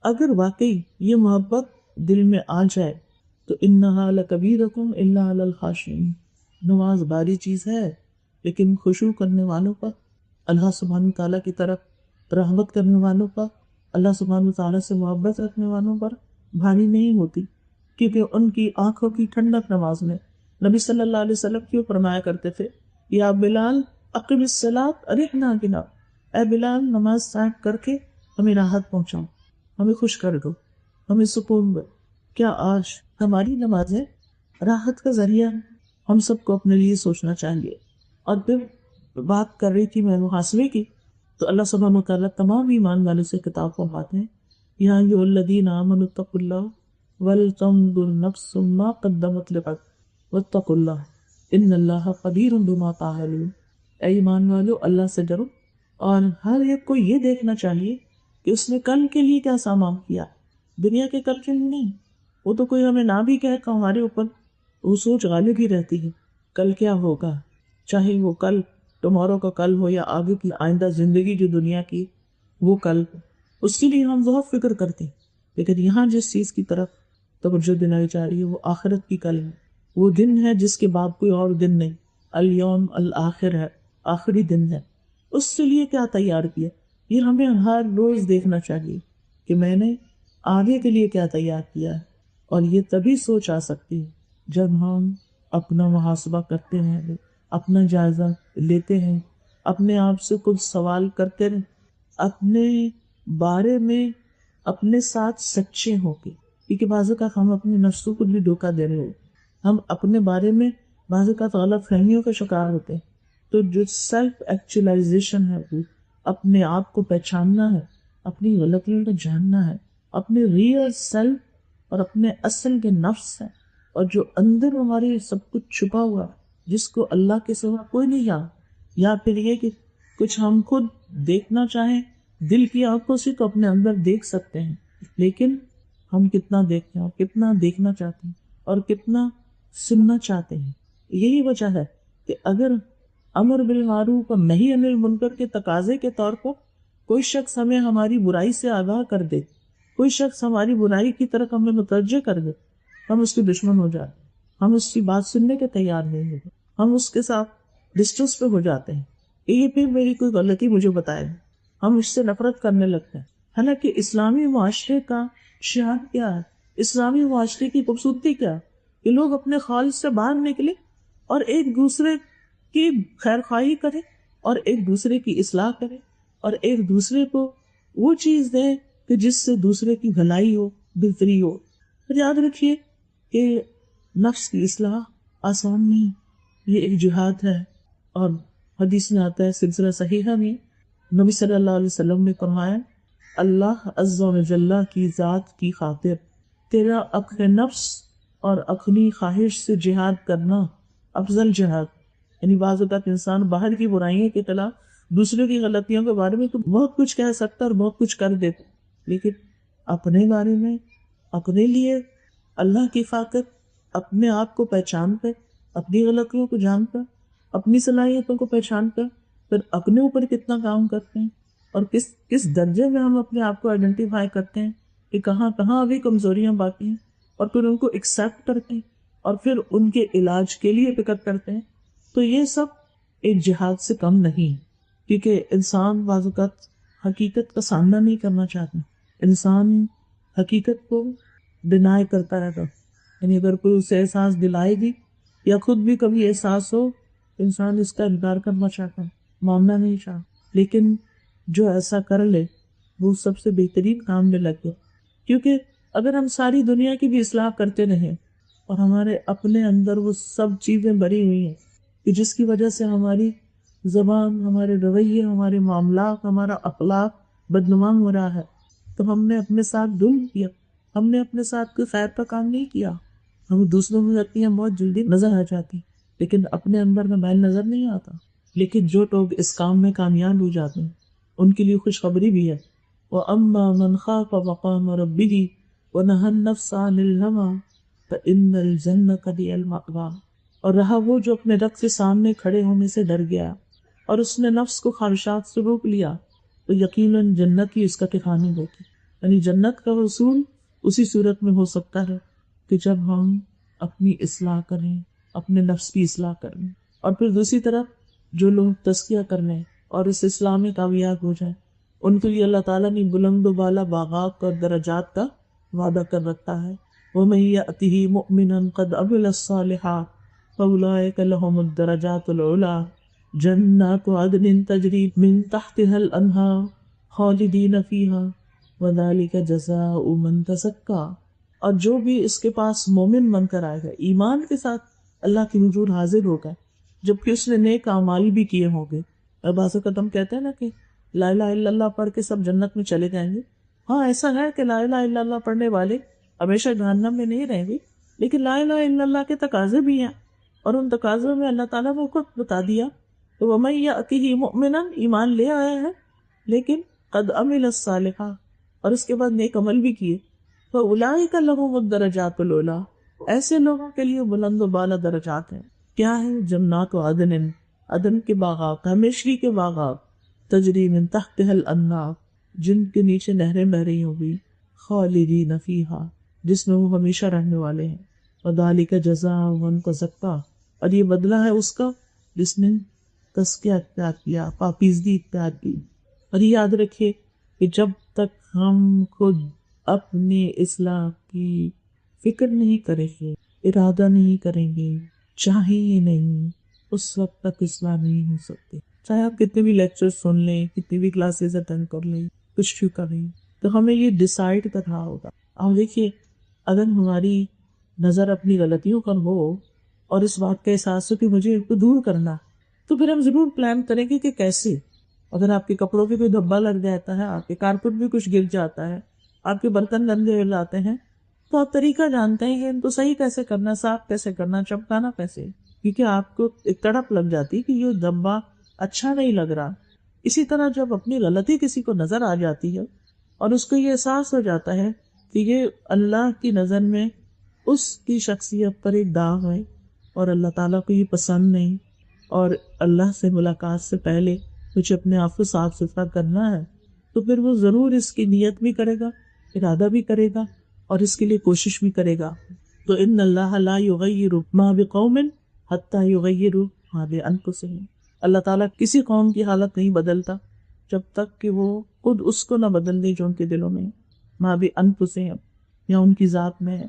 اگر واقعی یہ محبت دل میں آ جائے تو انہا لکبیرۃ الا علی الخاشعین، نماز باری چیز ہے لیکن خشوع کرنے والوں پر، اللہ سبحانہ تعالیٰ کی طرف رغبت کرنے والوں پر، اللہ سبحانہ تعالیٰ سے محبت رکھنے والوں پر بھاری نہیں ہوتی، کیونکہ ان کی آنکھوں کی ٹھنڈک نماز میں۔ نبی صلی اللہ علیہ وسلم کیوں فرمایا کرتے تھے، یا بلال اقم الصلاۃ ارحنا بنا، اے بلال نماز قائم کر کے ہمیں راحت پہنچاؤ، ہمیں خوش کر دو، ہمیں سکون دو۔ کیا آج ہماری نمازیں راحت کا ذریعہ ہیں؟ ہم سب کو اپنے لیے سوچنا چاہیے۔ اور پھر بات کر رہی تھی میں محاسبے کی، تو اللہ سبحانہ و تعالیٰ تمام ایمان والوں سے خطاب فرماتے ہیں، یا ایھا الذین آمنوا اتقوا اللہ ولتنظر نفس ما قدمت لغد واتقوا اللہ ان اللہ خبیر بما تعملون۔ اے ایمان والو، اللہ سے ڈرو، اور ہر ایک کو یہ دیکھنا چاہیے کہ اس نے کل کے لیے کیا سامان کیا، دنیا کے کل کے لیے نہیں۔ وہ تو کوئی ہمیں نہ بھی کہے کہ ہمارے اوپر وہ سوچ غالب ہی رہتی ہے، کل کیا ہوگا، چاہے وہ کل ٹمارو کا کل ہو یا آگے کی آئندہ زندگی جو دنیا کی وہ کل ہو، اس کے لیے ہم بہت فکر کرتے ہیں۔ لیکن یہاں جس چیز کی طرف توجہ دلائی جا رہی ہے وہ آخرت کی کل ہے، وہ دن ہے جس کے بعد کوئی اور دن نہیں، الیوم الآخر ہے، آخری دن ہے۔ اس کے لیے کیا تیار کیا، یہ ہمیں ہر روز دیکھنا چاہیے کہ میں نے آگے کے لیے کیا تیار کیا ہے۔ اور یہ تبھی سوچ آ سکتی ہے جب ہم اپنا محاسبہ کرتے ہیں، اپنا جائزہ لیتے ہیں، اپنے آپ سے کچھ سوال کرتے ہیں، اپنے بارے میں اپنے ساتھ سچے ہوں گے، کیونکہ بعض اوقات ہم اپنے نفسوں کو بھی دھوکہ دے رہے ہوتے، ہم اپنے بارے میں بعض اوقات غلط فہمیوں کا شکار ہوتے ہیں۔ تو جو سیلف ایکچولائزیشن ہے، وہ اپنے آپ کو پہچاننا ہے، اپنی غلطیوں کو جاننا ہے، اپنے ریئل سیلف اور اپنے اصل کے نفس ہے، اور جو اندر ہمارے سب کچھ چھپا ہوا ہے جس کو اللہ کے سوا کوئی نہیں یا پھر یہ کہ کچھ ہم خود دیکھنا چاہیں دل کی آنکھوں سے تو اپنے اندر دیکھ سکتے ہیں، لیکن ہم کتنا دیکھتے ہیں اور کتنا دیکھنا چاہتے ہیں اور کتنا سننا چاہتے ہیں۔ یہی وجہ ہے کہ اگر امر بالمعروف اور نہی عن المنکر کے تقاضے کے طور پر کوئی شخص ہمیں ہماری برائی سے آگاہ کر دے، کوئی شخص ہماری برائی کی طرف ہمیں متوجہ کر دے، ہم اس کے دشمن ہو جاتے ہیں، ہم اس کی بات سننے کے تیار نہیں ہوتے، ہم اس کے ساتھ ڈسٹنس پہ ہو جاتے ہیں کہ یہ پھر میری کوئی غلطی مجھے بتائے، ہم اس سے نفرت کرنے لگتے ہیں۔ حالانکہ اسلامی معاشرے کا شعار کیا ہے، اسلامی معاشرے کی خوبصورتی کیا ہے کہ لوگ اپنے خال سے باہر نکلے اور ایک دوسرے کی خیر خواہی کرے اور ایک دوسرے کی اصلاح کرے اور ایک دوسرے کو وہ چیز دے کہ جس سے دوسرے کی بھلائی ہو، بہتری ہو۔ اور یاد رکھیے کہ نفس کی اصلاح آسان نہیں، یہ ایک جہاد ہے، اور حدیث میں آتا ہے سلسلہ صحیحہ میں نبی صلی اللہ علیہ وسلم نے فرمایا، اللہ عز و جل کی ذات کی خاطر تیرا اپنے نفس اور اپنی خواہش سے جہاد کرنا افضل جہاد۔ یعنی بعض اوقات انسان باہر کی برائیوں کے خلاف دوسروں کی غلطیوں کے بارے میں تو بہت کچھ کہہ سکتا اور بہت کچھ کر دیتا، لیکن اپنے بارے میں، اپنے لیے اللہ کی فاقت، اپنے آپ کو پہچان کر، اپنی غلطیوں کو جان کر، اپنی صلاحیتوں کو پہچان کر، پھر اپنے اوپر کتنا کام کرتے ہیں اور کس درجے میں ہم اپنے آپ کو آئیڈینٹیفائی کرتے ہیں کہ کہاں کہاں ابھی کمزوریاں باقی ہیں، اور پھر ان کو ایکسیپٹ کرتے ہیں اور پھر ان کے علاج کے لیے فکر کرتے ہیں. تو یہ سب ایک جہاد سے کم نہیں، کیونکہ انسان بعض اوقات حقیقت کا سامنا نہیں کرنا چاہتا. انسان حقیقت کو ڈینائی کرتا رہتا، یعنی اگر کوئی اسے احساس دلائے گی یا خود بھی کبھی احساس ہو، انسان اس کا انکار کرنا چاہتا ہے، ماننا نہیں چاہتا. لیکن جو ایسا کر لے وہ سب سے بہترین کام میں لگ گیا، کیونکہ اگر ہم ساری دنیا کی بھی اصلاح کرتے رہیں اور ہمارے اپنے اندر وہ سب چیزیں بھری ہوئی ہیں کہ جس کی وجہ سے ہماری زبان، ہمارے رویے، ہمارے معاملات، ہمارا اخلاق بدنما ہو رہا ہے، تو ہم نے اپنے ساتھ ظلم کیا، ہم نے اپنے ساتھ کوئی خیر کا کام نہیں کیا. ہم دوسروں میں غلطیاں بہت جلدی نظر آ جاتی لیکن اپنے اندر میں میل نظر نہیں آتا. لیکن جو لوگ اس کام میں کامیاب ہو جاتے ہیں ان کے لیے خوشخبری بھی ہے. وَأَمَّا مَنْ خَافَ مَقَامَ رَبِّهِ وَنَهَى النَّفْسَ عَنِ الْهَوَىٰ فَإِنَّ الْجَنَّةَ هِيَ الْمَأْوَىٰ. اور رہا وہ جو اپنے رب کے سامنے کھڑے ہونے سے ڈر گیا اور اس نے نفس کو خواہشات سے روک لیا تو یقیناً جنت ہی اس کا ٹھکانہ ہوگی. یعنی جنت کا حصول اسی صورت میں ہو سکتا ہے کہ جب ہم اپنی اصلاح کریں، اپنے نفس کی اصلاح کریں. اور پھر دوسری طرف جو لوگ تزکیہ کرنے اور اس اصلاح میں کامیاب ہو جائیں ان کے لیے اللہ تعالیٰ نے بلند و بالا باغات اور درجات کا وعدہ کر رکھا ہے. وَمَن يَأْتِهِ مُؤْمِنًا قَدْ عَمِلَ الصَّالِحَاتِ فَأُولَٰئِكَ لَهُمُ الدَّرَجَاتُ الْعُلَىٰ جَنَّاتُ عَدْنٍ تَجْرِي مِن تَحْتِهَا الْأَنْهَارُ خَالِدِينَ فِيهَا وَذَٰلِكَ جَزَاءُ مَن تَزَكَّىٰ. اور جو بھی اس کے پاس مومن بن کر آئے گا، ایمان کے ساتھ اللہ کی حضور حاضر ہوگا، جبکہ اس نے نیک اعمال بھی کیے ہوں گے. اور بعض اوقات ہم کہتے ہیں نا کہ لا الہ الا اللہ پڑھ کے سب جنت میں چلے جائیں گے. ہاں ایسا ہے کہ لا الہ الا اللہ پڑھنے والے ہمیشہ جہنم میں نہیں رہیں گے، لیکن لا الہ الا اللہ کے تقاضے بھی ہیں اور ان تقاضوں میں اللہ تعالیٰ نے خود بتا دیا کہ وَمَن يَأْتِهِ مُؤْمِنًا، ایمان لے آیا ہے لیکن قد عمل الصالحات، اور اس کے بعد نیک عمل بھی کیے. فَأُولَٰئِكَ لَهُمُ الدَّرَجَاتُ الْعُلَىٰ، ایسے لوگوں کے لیے بلند و بالا درجات ہیں. کیا ہے؟ جنات و عدن، عدن کے باغات، ہمیشگی کے باغات، تجری من تحتها الانہار، جن کے نیچے نہریں بہ رہی ہوں گی، خالدین فیہا، جس میں وہ ہمیشہ رہنے والے ہیں. وذالک جزاء من تزکیٰ، اور یہ بدلہ ہے اس کا جس نے تزکیہ اختیار کیا، پاکیزگی اختیار کی. اور یہ یاد رکھیے کہ جب تک ہم خود اپنی اصلاح کی فکر نہیں کریں گے، ارادہ نہیں کریں گے، چاہیں ہی نہیں، اس وقت تک اصلاح نہیں ہو سکتی. چاہے آپ کتنے بھی لیکچر سن لیں، کتنی بھی کلاسز اٹینڈ کر لیں، کچھ بھی کریں، تو ہمیں یہ ڈیسائیڈ کرنا ہوگا. آپ دیکھیے اگر ہماری نظر اپنی غلطیوں پر ہو اور اس بات کا احساس ہو کہ مجھے ان کو دور کرنا، تو پھر ہم ضرور پلان کریں گے کہ کیسے. اگر آپ کے کپڑوں پہ کوئی دھبا لگ جاتا ہے، آپ کے کارپیٹ بھی کچھ گر جاتا ہے، آپ کے برتن گندے ہو جاتے ہیں، تو آپ طریقہ جانتے ہیں کہ ان کو صحیح کیسے کرنا، صاف کیسے کرنا، چمکانا کیسے، کیونکہ آپ کو ایک تڑپ لگ جاتی کہ یہ دھبا اچھا نہیں لگ رہا. اسی طرح جب اپنی غلطی کسی کو نظر آ جاتی ہے اور اس کو یہ احساس ہو جاتا ہے کہ یہ اللہ کی نظر میں اس کی شخصیت پر ایک داغ ہے اور اللہ تعالیٰ کو یہ پسند نہیں، اور اللہ سے ملاقات سے پہلے مجھے اپنے آپ کو صاف ستھرا کرنا ہے، تو پھر وہ ضرور اس کی نیت بھی کرے گا، ارادہ بھی کرے گا اور اس کے لیے کوشش بھی کرے گا. تو ان اللہ لا یغیر ما بقوم حتی یغیروا ما بانفسہم، اللہ تعالیٰ کسی قوم کی حالت نہیں بدلتا جب تک کہ وہ خود اس کو نہ بدل دے جو ان کے دلوں میں ما بانفسہم، یا ان کی ذات میں ہے.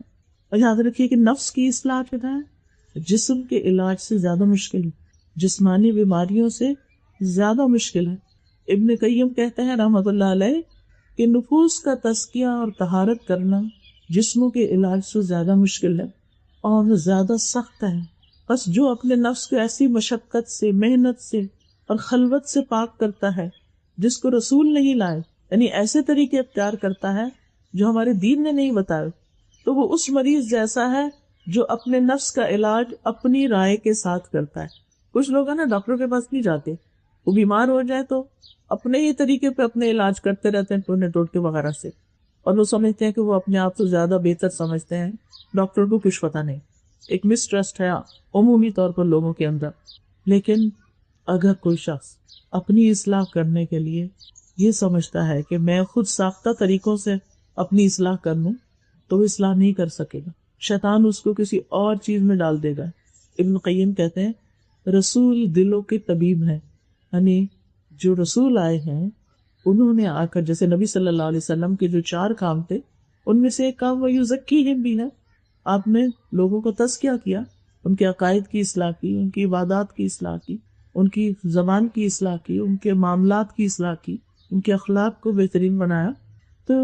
اور یاد رکھیے کہ نفس کی اصلاح جو ہے جسم کے علاج سے زیادہ مشکل ہے، جسمانی بیماریوں سے زیادہ مشکل ہے. ابن قیم کہتے ہیں رحمۃ اللہ علیہ کہ نفوس کا تزکیہ اور طہارت کرنا جسموں کے علاج سے زیادہ مشکل ہے اور زیادہ سخت ہے. بس جو اپنے نفس کو ایسی مشقت سے، محنت سے اور خلوت سے پاک کرتا ہے جس کو رسول نہیں لائے، یعنی ایسے طریقے اختیار کرتا ہے جو ہمارے دین نے نہیں بتائے، تو وہ اس مریض جیسا ہے جو اپنے نفس کا علاج اپنی رائے کے ساتھ کرتا ہے. کچھ لوگ ہیں نا ڈاکٹر کے پاس نہیں جاتے، وہ بیمار ہو جائے تو اپنے ہی طریقے پہ اپنے علاج کرتے رہتے ہیں ٹونے ٹوٹکے وغیرہ سے، اور وہ سمجھتے ہیں کہ وہ اپنے آپ سے زیادہ بہتر سمجھتے ہیں، ڈاکٹر کو کچھ پتہ نہیں. ایک مسٹرسٹ ہے عمومی طور پر لوگوں کے اندر. لیکن اگر کوئی شخص اپنی اصلاح کرنے کے لیے یہ سمجھتا ہے کہ میں خود ساختہ طریقوں سے اپنی اصلاح کر لوں تو وہ اصلاح نہیں کر سکے گا، شیطان اس کو کسی اور چیز میں ڈال دے گا. ابن قیم کہتے ہیں رسول دلوں کے طبیب ہیں، یعنی جو رسول آئے ہیں انہوں نے آ کر، جیسے نبی صلی اللہ علیہ وسلم کے جو 4 کام تھے ان میں سے ایک کام وَيُزَكِّيهِمْ بھی ہے. آپ نے لوگوں کو تزکیہ کیا، ان کے عقائد کی اصلاح کی، ان کی عبادات کی اصلاح کی، ان کی زبان کی اصلاح کی، ان کے معاملات کی اصلاح کی، ان کے اخلاق کو بہترین بنایا. تو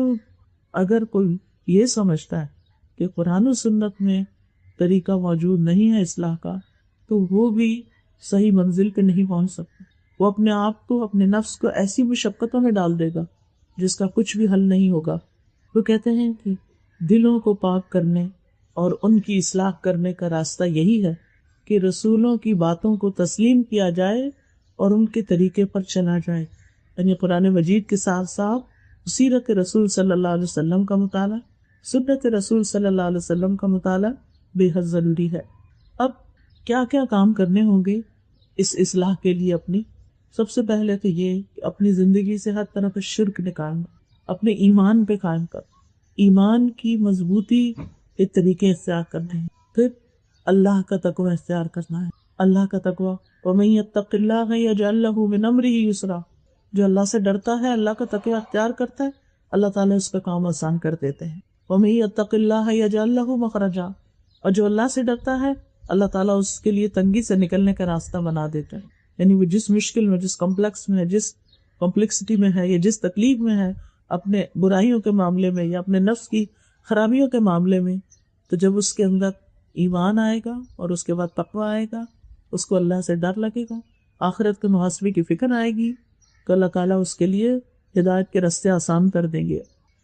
اگر کوئی یہ سمجھتا ہے کہ قرآن و سنت میں طریقہ موجود نہیں ہے اصلاح کا تو وہ بھی صحیح منزل پہ نہیں پہنچ سکتا. وہ اپنے آپ کو، اپنے نفس کو ایسی مشقتوں میں ڈال دے گا جس کا کچھ بھی حل نہیں ہوگا. وہ کہتے ہیں کہ دلوں کو پاک کرنے اور ان کی اصلاح کرنے کا راستہ یہی ہے کہ رسولوں کی باتوں کو تسلیم کیا جائے اور ان کے طریقے پر چلا جائے. یعنی قرآن مجید کے ساتھ ساتھ سیرت رسول صلی اللہ علیہ وسلم کا مطالعہ، سنت رسول صلی اللہ علیہ وسلم کا مطالعہ بے حد ضروری ہے. اب کیا کیا کام کرنے ہوں گے اس اصلاح کے لیے؟ اپنی سب سے پہلے تو یہ کہ اپنی زندگی سے ہر طرح کا شرک نکالنا، اپنے ایمان پہ قائم کر، ایمان کی مضبوطی کے طریقے اختیار کرنے ہیں. پھر اللہ کا تقوی اختیار کرنا ہے. اللہ کا تقوی، وَمَن يَتَّقِ اللَّهَ يَجْعَل لَّهُ مِنْ أَمْرِهِ يُسْرًا، جو اللہ سے ڈرتا ہے، اللہ کا تقوی اختیار کرتا ہے، اللہ تعالیٰ اس کا کام آسان کر دیتے ہیں. وَمَن يَتَّقِ اللَّهَ يَجْعَل لَّهُ مَخْرَجًا، اور جو اللہ سے ڈرتا ہے اللہ تعالیٰ اس کے لیے تنگی سے نکلنے کا راستہ بنا دیتا ہے. یعنی وہ جس مشکل میں، جس کمپلیکس میں، جس کمپلیکسٹی میں ہے یا جس تکلیف میں ہے اپنے برائیوں کے معاملے میں یا اپنے نفس کی خرابیوں کے معاملے میں، تو جب اس کے اندر ایمان آئے گا اور اس کے بعد تقوی آئے گا، اس کو اللہ سے ڈر لگے گا، آخرت کے محاسبے کی فکر آئے گی، تو اللہ تعالیٰ اس کے لیے ہدایت کے راستے آسان کر دیں گے.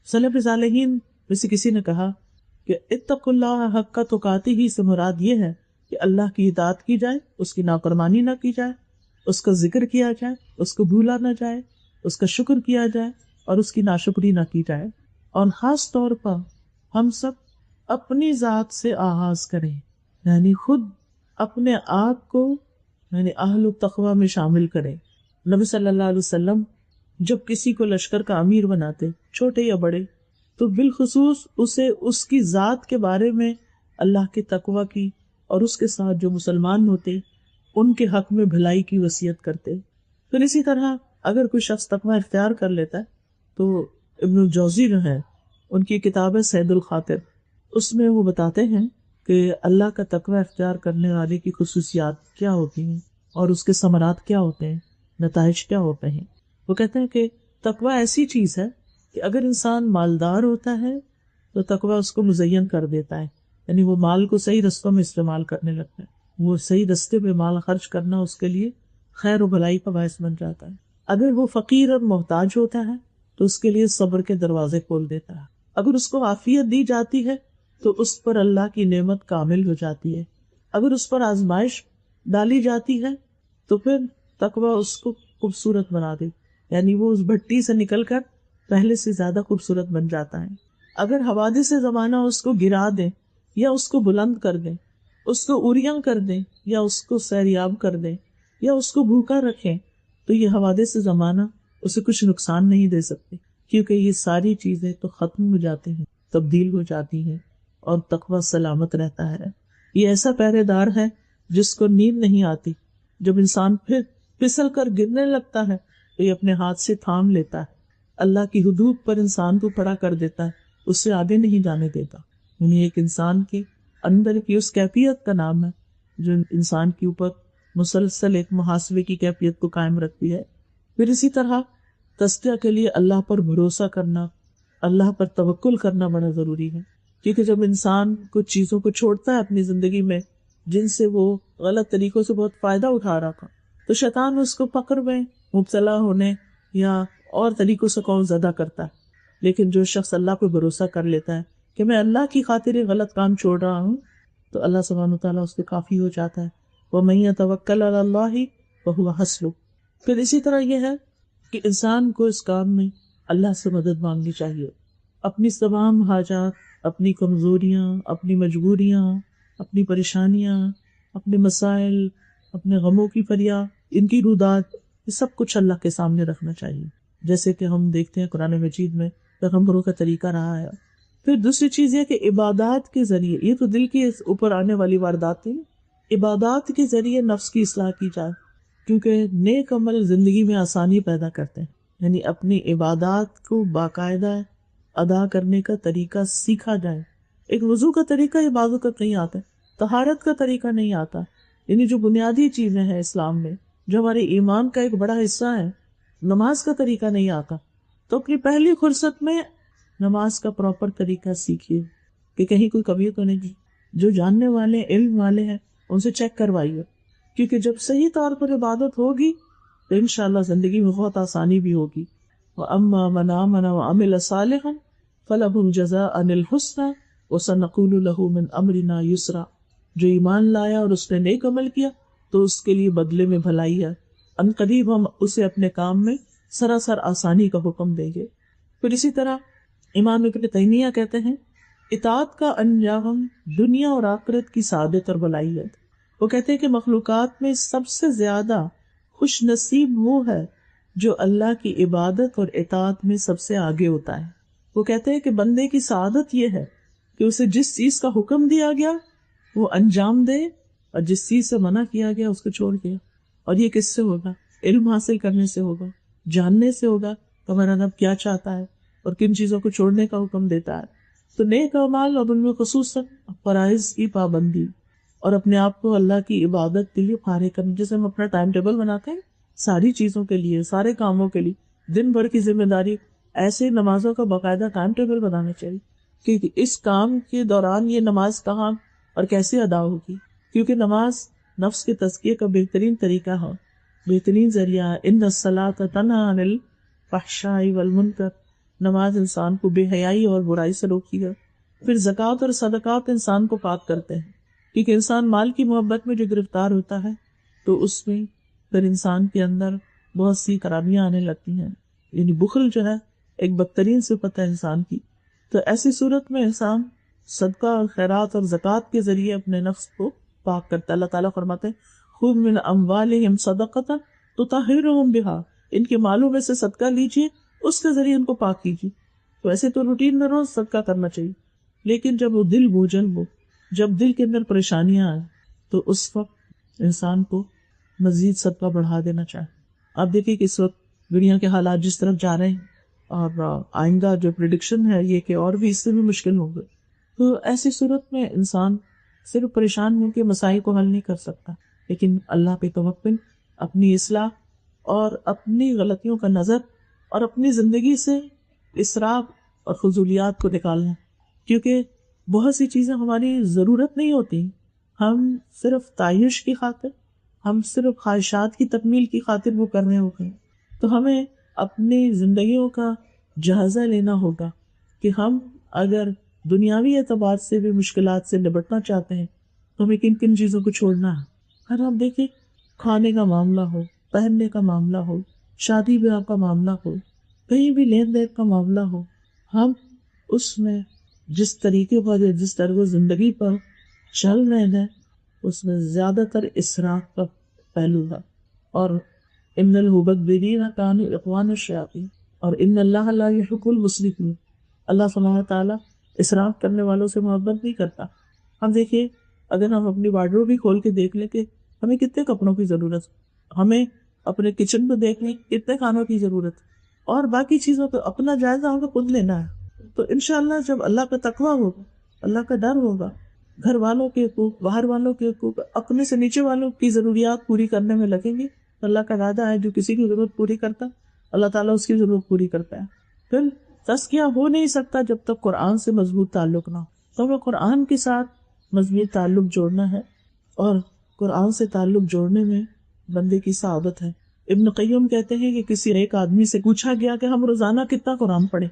سلف صالحین میں سے کسی نے کہا کہ اتقوا اللہ حق تقاتہ ہی سے مراد یہ ہے کہ اللہ کی اطاعت کی جائے، اس کی نافرمانی نہ کی جائے، اس کا ذکر کیا جائے، اس کو بھولا نہ جائے، اس کا شکر کیا جائے اور اس کی ناشکری نہ کی جائے. اور خاص طور پر ہم سب اپنی ذات سے آغاز کریں، یعنی خود اپنے آپ کو یعنی اہل التقوی میں شامل کریں. نبی صلی اللہ علیہ وسلم جب کسی کو لشکر کا امیر بناتے، چھوٹے یا بڑے، تو بالخصوص اسے اس کی ذات کے بارے میں اللہ کے تقوی کی اور اس کے ساتھ جو مسلمان ہوتے ان کے حق میں بھلائی کی وصیت کرتے. پھر اسی طرح اگر کوئی شخص تقوی اختیار کر لیتا ہے تو ابن الجوزی جو ہے ان کی کتاب ہے سید الخاطر، اس میں وہ بتاتے ہیں کہ اللہ کا تقوی اختیار کرنے والے کی خصوصیات کیا ہوتی ہیں اور اس کے ثمرات کیا ہوتے ہیں، نتائج کیا ہوتے ہیں. وہ کہتے ہیں کہ تقوی ایسی چیز ہے کہ اگر انسان مالدار ہوتا ہے تو تقوی اس کو مزین کر دیتا ہے، یعنی وہ مال کو صحیح رستوں میں استعمال کرنے لگتا ہے، وہ صحیح رستے پہ مال خرچ کرنا اس کے لیے خیر و بھلائی کا باعث بن جاتا ہے. اگر وہ فقیر اور محتاج ہوتا ہے تو اس کے لیے صبر کے دروازے کھول دیتا ہے. اگر اس کو عافیت دی جاتی ہے تو اس پر اللہ کی نعمت کامل ہو جاتی ہے. اگر اس پر آزمائش ڈالی جاتی ہے تو پھر تقوی اس کو خوبصورت بنا دے، یعنی وہ اس بھٹی سے نکل کر پہلے سے زیادہ خوبصورت بن جاتا ہے. اگر حوادث زمانہ اس کو گرا دیں یا اس کو بلند کر دیں، اس کو اوریاں کر دیں یا اس کو سیریاب کر دیں یا اس کو بھوکا رکھیں، تو یہ حوادث زمانہ اسے کچھ نقصان نہیں دے سکتے، کیونکہ یہ ساری چیزیں تو ختم ہو جاتی ہیں، تبدیل ہو جاتی ہیں اور تقوی سلامت رہتا ہے. یہ ایسا پہرے دار ہے جس کو نیند نہیں آتی. جب انسان پھر پھسل کر گرنے لگتا ہے تو یہ اپنے ہاتھ سے تھام لیتا ہے، اللہ کی حدود پر انسان کو کھڑا کر دیتا ہے، اس سے آگے نہیں جانے دیتا. یعنی ایک انسان کے اندر کی اس کیفیت کا نام ہے جو انسان کے اوپر مسلسل ایک محاسبے کی کیفیت کو قائم رکھتی ہے. پھر اسی طرح تزکیہ کے لیے اللہ پر بھروسہ کرنا، اللہ پر توکل کرنا بڑا ضروری ہے، کیونکہ جب انسان کچھ چیزوں کو چھوڑتا ہے اپنی زندگی میں جن سے وہ غلط طریقوں سے بہت فائدہ اٹھا رہا تھا، تو شیطان اس کو پکڑ میں مبتلا ہونے یا اور طریقوں سے قوم زدہ کرتا ہے. لیکن جو شخص اللہ پہ بھروسہ کر لیتا ہے کہ میں اللہ کی خاطر یہ غلط کام چھوڑ رہا ہوں، تو اللہ سبحانہ وتعالیٰ اس پہ کافی ہو جاتا ہے. وَمَن يَتَوَکَّلْ عَلَى اللَّهِ وَهُوَ حَسْبُهُ، پھر اسی طرح یہ ہے کہ انسان کو اس کام میں اللہ سے مدد مانگنی چاہیے. اپنی تمام حاجات، اپنی کمزوریاں، اپنی مجبوریاں، اپنی پریشانیاں، اپنے مسائل، اپنے غموں کی فریاد، ان کی رودات، یہ سب کچھ اللہ کے سامنے رکھنا چاہیے، جیسے کہ ہم دیکھتے ہیں قرآن مجید میں پیغمبروں کا طریقہ رہا ہے. پھر دوسری چیز یہ کہ عبادات کے ذریعے، یہ تو دل کے اوپر آنے والی واردات ہیں، عبادات کے ذریعے نفس کی اصلاح کی جائے، کیونکہ نیک عمل زندگی میں آسانی پیدا کرتے ہیں. یعنی اپنی عبادات کو باقاعدہ ادا کرنے کا طریقہ سیکھا جائے. ایک وضو کا طریقہ عبادت کا نہیں آتا، طہارت کا طریقہ نہیں آتا، یعنی جو بنیادی چیزیں ہیں اسلام میں، جو ہمارے ایمان کا ایک بڑا حصہ ہے، نماز کا طریقہ نہیں آتا. تو اپنی پہلی فرصت میں نماز کا پراپر طریقہ سیکھیے کہ کہیں کوئی کمی تو نہیں. جو جاننے والے علم والے ہیں ان سے چیک کروائیے، کیونکہ جب صحیح طور پر عبادت ہوگی تو انشاءاللہ زندگی میں بہت آسانی بھی ہوگی. وَأَمَّا مَنْ آمَنَ وَعَمِلَ صَالِحًا فَلَهُمْ جَزَاءً الْحُسْنَى وَسَنَقُولُ لَهُ مِنْ أَمْرِنَا يُسْرًا. جو ایمان لایا اور اس نے نیک عمل کیا تو اس کے لیے بدلے میں بھلائی ہے، ان قریب ہم اسے اپنے کام میں سراسر آسانی کا حکم دیں گے. پھر اسی طرح امام ابن تیمیہ کہتے ہیں اطاعت کا انجام دنیا اور آخرت کی سعادت اور بھلائی ہے. وہ کہتے ہیں کہ مخلوقات میں سب سے زیادہ خوش نصیب وہ ہے جو اللہ کی عبادت اور اطاعت میں سب سے آگے ہوتا ہے. وہ کہتے ہیں کہ بندے کی سعادت یہ ہے کہ اسے جس چیز کا حکم دیا گیا وہ انجام دے، اور جس چیز سے منع کیا گیا اس کو چھوڑ دیا. اور یہ کس سے ہوگا؟ علم حاصل کرنے سے ہوگا، جاننے سے ہوگا کہ ہمارا رب کیا چاہتا ہے اور کن چیزوں کو چھوڑنے کا حکم دیتا ہے. تو نیک اعمال اور ان میں خصوصاً فرائض کی پابندی اور اپنے آپ کو اللہ کی عبادت کے لیے فارغ کرنا، جیسے ہم اپنا ٹائم ٹیبل بناتے ہیں ساری چیزوں کے لیے، سارے کاموں کے لیے، دن بھر کی ذمہ داری، ایسے نمازوں کا باقاعدہ ٹائم ٹیبل بنانا چاہیے کہ اس کام کے دوران یہ نماز کہاں اور کیسے ادا ہوگی. کیونکہ نماز نفس کے تزکیے کا بہترین طریقہ ہے، بہترین ذریعہ ہے. ان الصلاۃ تنہی عن الفحشاء والمنکر، نماز انسان کو بے حیائی اور برائی سے روکتی ہے. پھر زکوٰۃ اور صدقات انسان کو پاک کرتے ہیں، کیونکہ انسان مال کی محبت میں جو گرفتار ہوتا ہے تو اس میں پھر انسان کے اندر بہت سی خرابیاں آنے لگتی ہیں. یعنی بخل جو ہے ایک بدترین صفت ہے انسان کی. تو ایسی صورت میں انسان صدقہ اور خیرات اور زکوٰۃ کے ذریعے اپنے نفس کو پاک کرتا ہے. اللہ تعالیٰ فرماتے ہیں خُذْ مِنْ أَمْوَالِهِمْ صَدَقَةً تُطَهِّرُهُمْ بِهَا، ان کے مالوں میں سے صدقہ لیجیے، اس کے ذریعے ان کو پاک کیجیے. تو ایسے تو روٹین میں روز صدقہ کرنا چاہیے، لیکن جب وہ دل بوجھل ہو، جب دل کے اندر پریشانیاں آئیں تو اس وقت انسان کو مزید صدقہ بڑھا دینا چاہیے. آپ دیکھیں کہ اس وقت دنیا کے حالات جس طرف جا رہے ہیں اور آئندہ جو پریڈکشن ہے یہ کہ اور بھی اس سے بھی مشکل ہوں گے. تو ایسی صورت میں انسان صرف پریشان ہو کے مسائل کو حل نہیں کر سکتا، لیکن اللہ پہ توکل، اپنی اصلاح اور اپنی غلطیوں کا نظر اور اپنی زندگی سے اسراف اور فضولیات کو نکالنا. کیونکہ بہت سی چیزیں ہماری ضرورت نہیں ہوتی، ہم صرف تعیش کی خاطر، ہم صرف خواہشات کی تکمیل کی خاطر وہ کر رہے ہوتے ہیں. تو ہمیں اپنی زندگیوں کا جائزہ لینا ہوگا کہ ہم اگر دنیاوی اعتبار سے بھی مشکلات سے نبٹنا چاہتے ہیں تو ہمیں کن کن چیزوں کو چھوڑنا ہے. اگر آپ دیکھیں کھانے کا معاملہ ہو، پہننے کا معاملہ ہو، شادی بیاہ کا معاملہ ہو، کہیں بھی لین دین کا معاملہ ہو، ہم اس میں جس طریقے پر جس طرح زندگی پر چل رہے ہیں اس میں زیادہ تر اسراف کا پہلو ہے. اور ان المبذرین کانوا اخوان الشیاطین، اور ان اللہ لا یحب المسرفین، اللہ سبحانہ تعالیٰ اسراف کرنے والوں سے محبت نہیں کرتا. ہم دیکھیے اگر ہم اپنی وارڈروب بھی کھول کے دیکھ لیں کہ ہمیں کتنے کپڑوں کی ضرورت، ہمیں اپنے کچن کو دیکھ لیں کتنے کھانوں کی ضرورت، اور باقی چیزوں پہ اپنا جائزہ ہمیں خود لینا ہے. تو انشاءاللہ جب اللہ کا تقویٰ ہوگا، اللہ کا ڈر ہوگا، گھر والوں کے حقوق، باہر والوں کے حقوق، اپنے سے نیچے والوں کی ضروریات پوری کرنے میں لگیں گے. اللہ کا وعدہ ہے جو کسی کی ضرورت پوری کرتا اللہ تعالیٰ اس کی ضرورت پوری کرتا ہے. پھر تزکیہ ہو نہیں سکتا جب تک قرآن سے مضبوط تعلق نہ ہو. تو ہمیں قرآن کے ساتھ مضبوط تعلق جوڑنا ہے، اور قرآن سے تعلق جوڑنے میں بندے کی سعادت ہے. ابن قیم کہتے ہیں کہ کسی ایک آدمی سے پوچھا گیا کہ ہم روزانہ کتنا قرآن پڑھیں.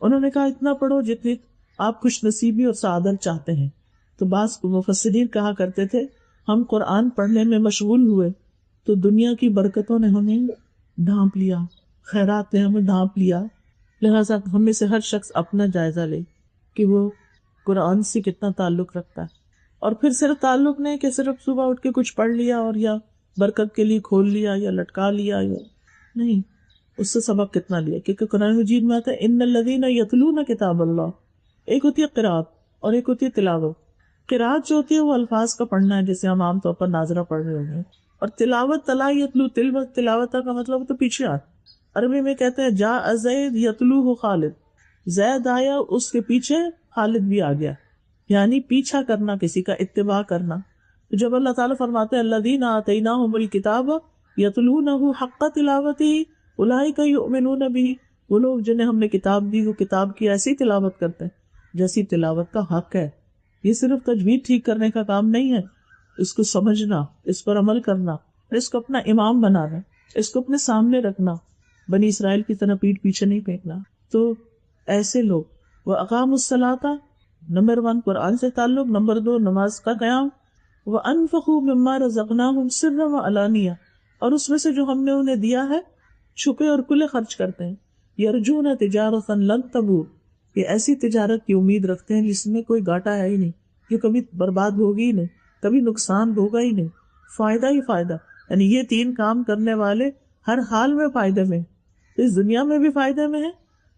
انہوں نے کہا اتنا پڑھو جتنی آپ خوش نصیبی اور سعادت چاہتے ہیں. تو بعض مفسرین کہا کرتے تھے ہم قرآن پڑھنے میں مشغول ہوئے تو دنیا کی برکتوں نے ہمیں ڈھانپ لیا، خیرات نے ہمیں ڈھانپ لیا. لہٰذا ہم میں سے ہر شخص اپنا جائزہ لے کہ وہ قرآن سے کتنا تعلق رکھتا ہے. اور پھر صرف تعلق نہیں کہ صرف صبح اٹھ کے کچھ پڑھ لیا اور یا برکت کے لیے کھول لیا یا لٹکا لیا، یا نہیں، اس سے سبق کتنا لیا. کیونکہ قرآن مجید میں آتا ہے ان الذین یتلون کتاب اللہ. ایک ہوتی ہے قرات اور ایک ہوتی ہے تلاوت. قرات جو ہوتی ہے وہ الفاظ کا پڑھنا ہے، جیسے ہم عام طور پر ناظرہ پڑھ رہے ہوں گے. اور تلاوت تلا یتلو تلاوت کا مطلب تو پیچھے آتا. عربی میں کہتے ہیں جاء زید یتلوہ خالد، زید آیا اس کے پیچھے خالد بھی آ گیا، یعنی پیچھا کرنا، کسی کا اتباع کرنا. تو جب اللہ تعالیٰ فرماتے ہیں الذین آتیناہم الکتاب یتلونہ حق تلاوتہ اولئک یؤمنون بہ، وہ لوگ جنہیں ہم نے کتاب دی وہ کتاب کی ایسی تلاوت کرتے ہیں جیسی تلاوت کا حق ہے. یہ صرف تجوید ٹھیک کرنے کا کام نہیں ہے، اس کو سمجھنا، اس پر عمل کرنا، اس کو اپنا امام بنانا، اس کو اپنے سامنے رکھنا، بنی اسرائیل کی طرح پیٹھ پیچھے نہیں پھینکنا. تو ایسے لوگ وَأَقَامُوا الصَّلَاةَ، نمبر 1 قرآن سے تعلق، نمبر 2 نماز کا قیام، وَأَنفَقُوا مِمَّا رَزَقْنَاهُمْ سِرًّا وَعَلَانِيَةً، اور اس میں سے جو ہم نے انہیں دیا ہے چھپے اور کھلے خرچ کرتے ہیں. یرجون تجارتا لن تبور، یہ ایسی تجارت کی امید رکھتے ہیں جس میں کوئی گھاٹا ہے ہی نہیں، یہ کبھی برباد ہوگی ہی نہیں، کبھی نقصان ہوگا ہی نہیں، فائدہ ہی فائدہ. یعنی یہ 3 کام کرنے والے ہر حال میں فائدے میں، اس دنیا میں بھی فائدے میں ہے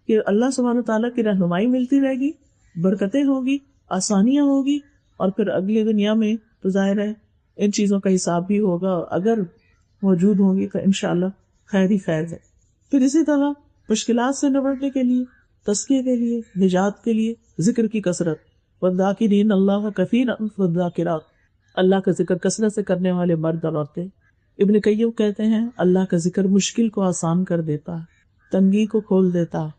کہ اللہ سبحانہ تعالیٰ کی رہنمائی ملتی رہے گی، برکتیں ہوگی، آسانیاں ہوگی، اور پھر اگلی دنیا میں تو ظاہر ہے ان چیزوں کا حساب بھی ہوگا، اگر موجود ہوں گی تو انشاءاللہ خیر ہی خیر ہے. پھر اسی طرح مشکلات سے نمٹنے کے لیے، تزکیے کے لیے، نجات کے لیے ذکر کی کثرت. والذاکرین اللہ کثیرا والذاکرات، اللہ کا ذکر کثرت سے کرنے والے مرد اور عورتیں. ابن قیم کہتے ہیں اللہ کا ذکر مشکل کو آسان کر دیتا ہے، تنگی کو کھول دیتا ہے،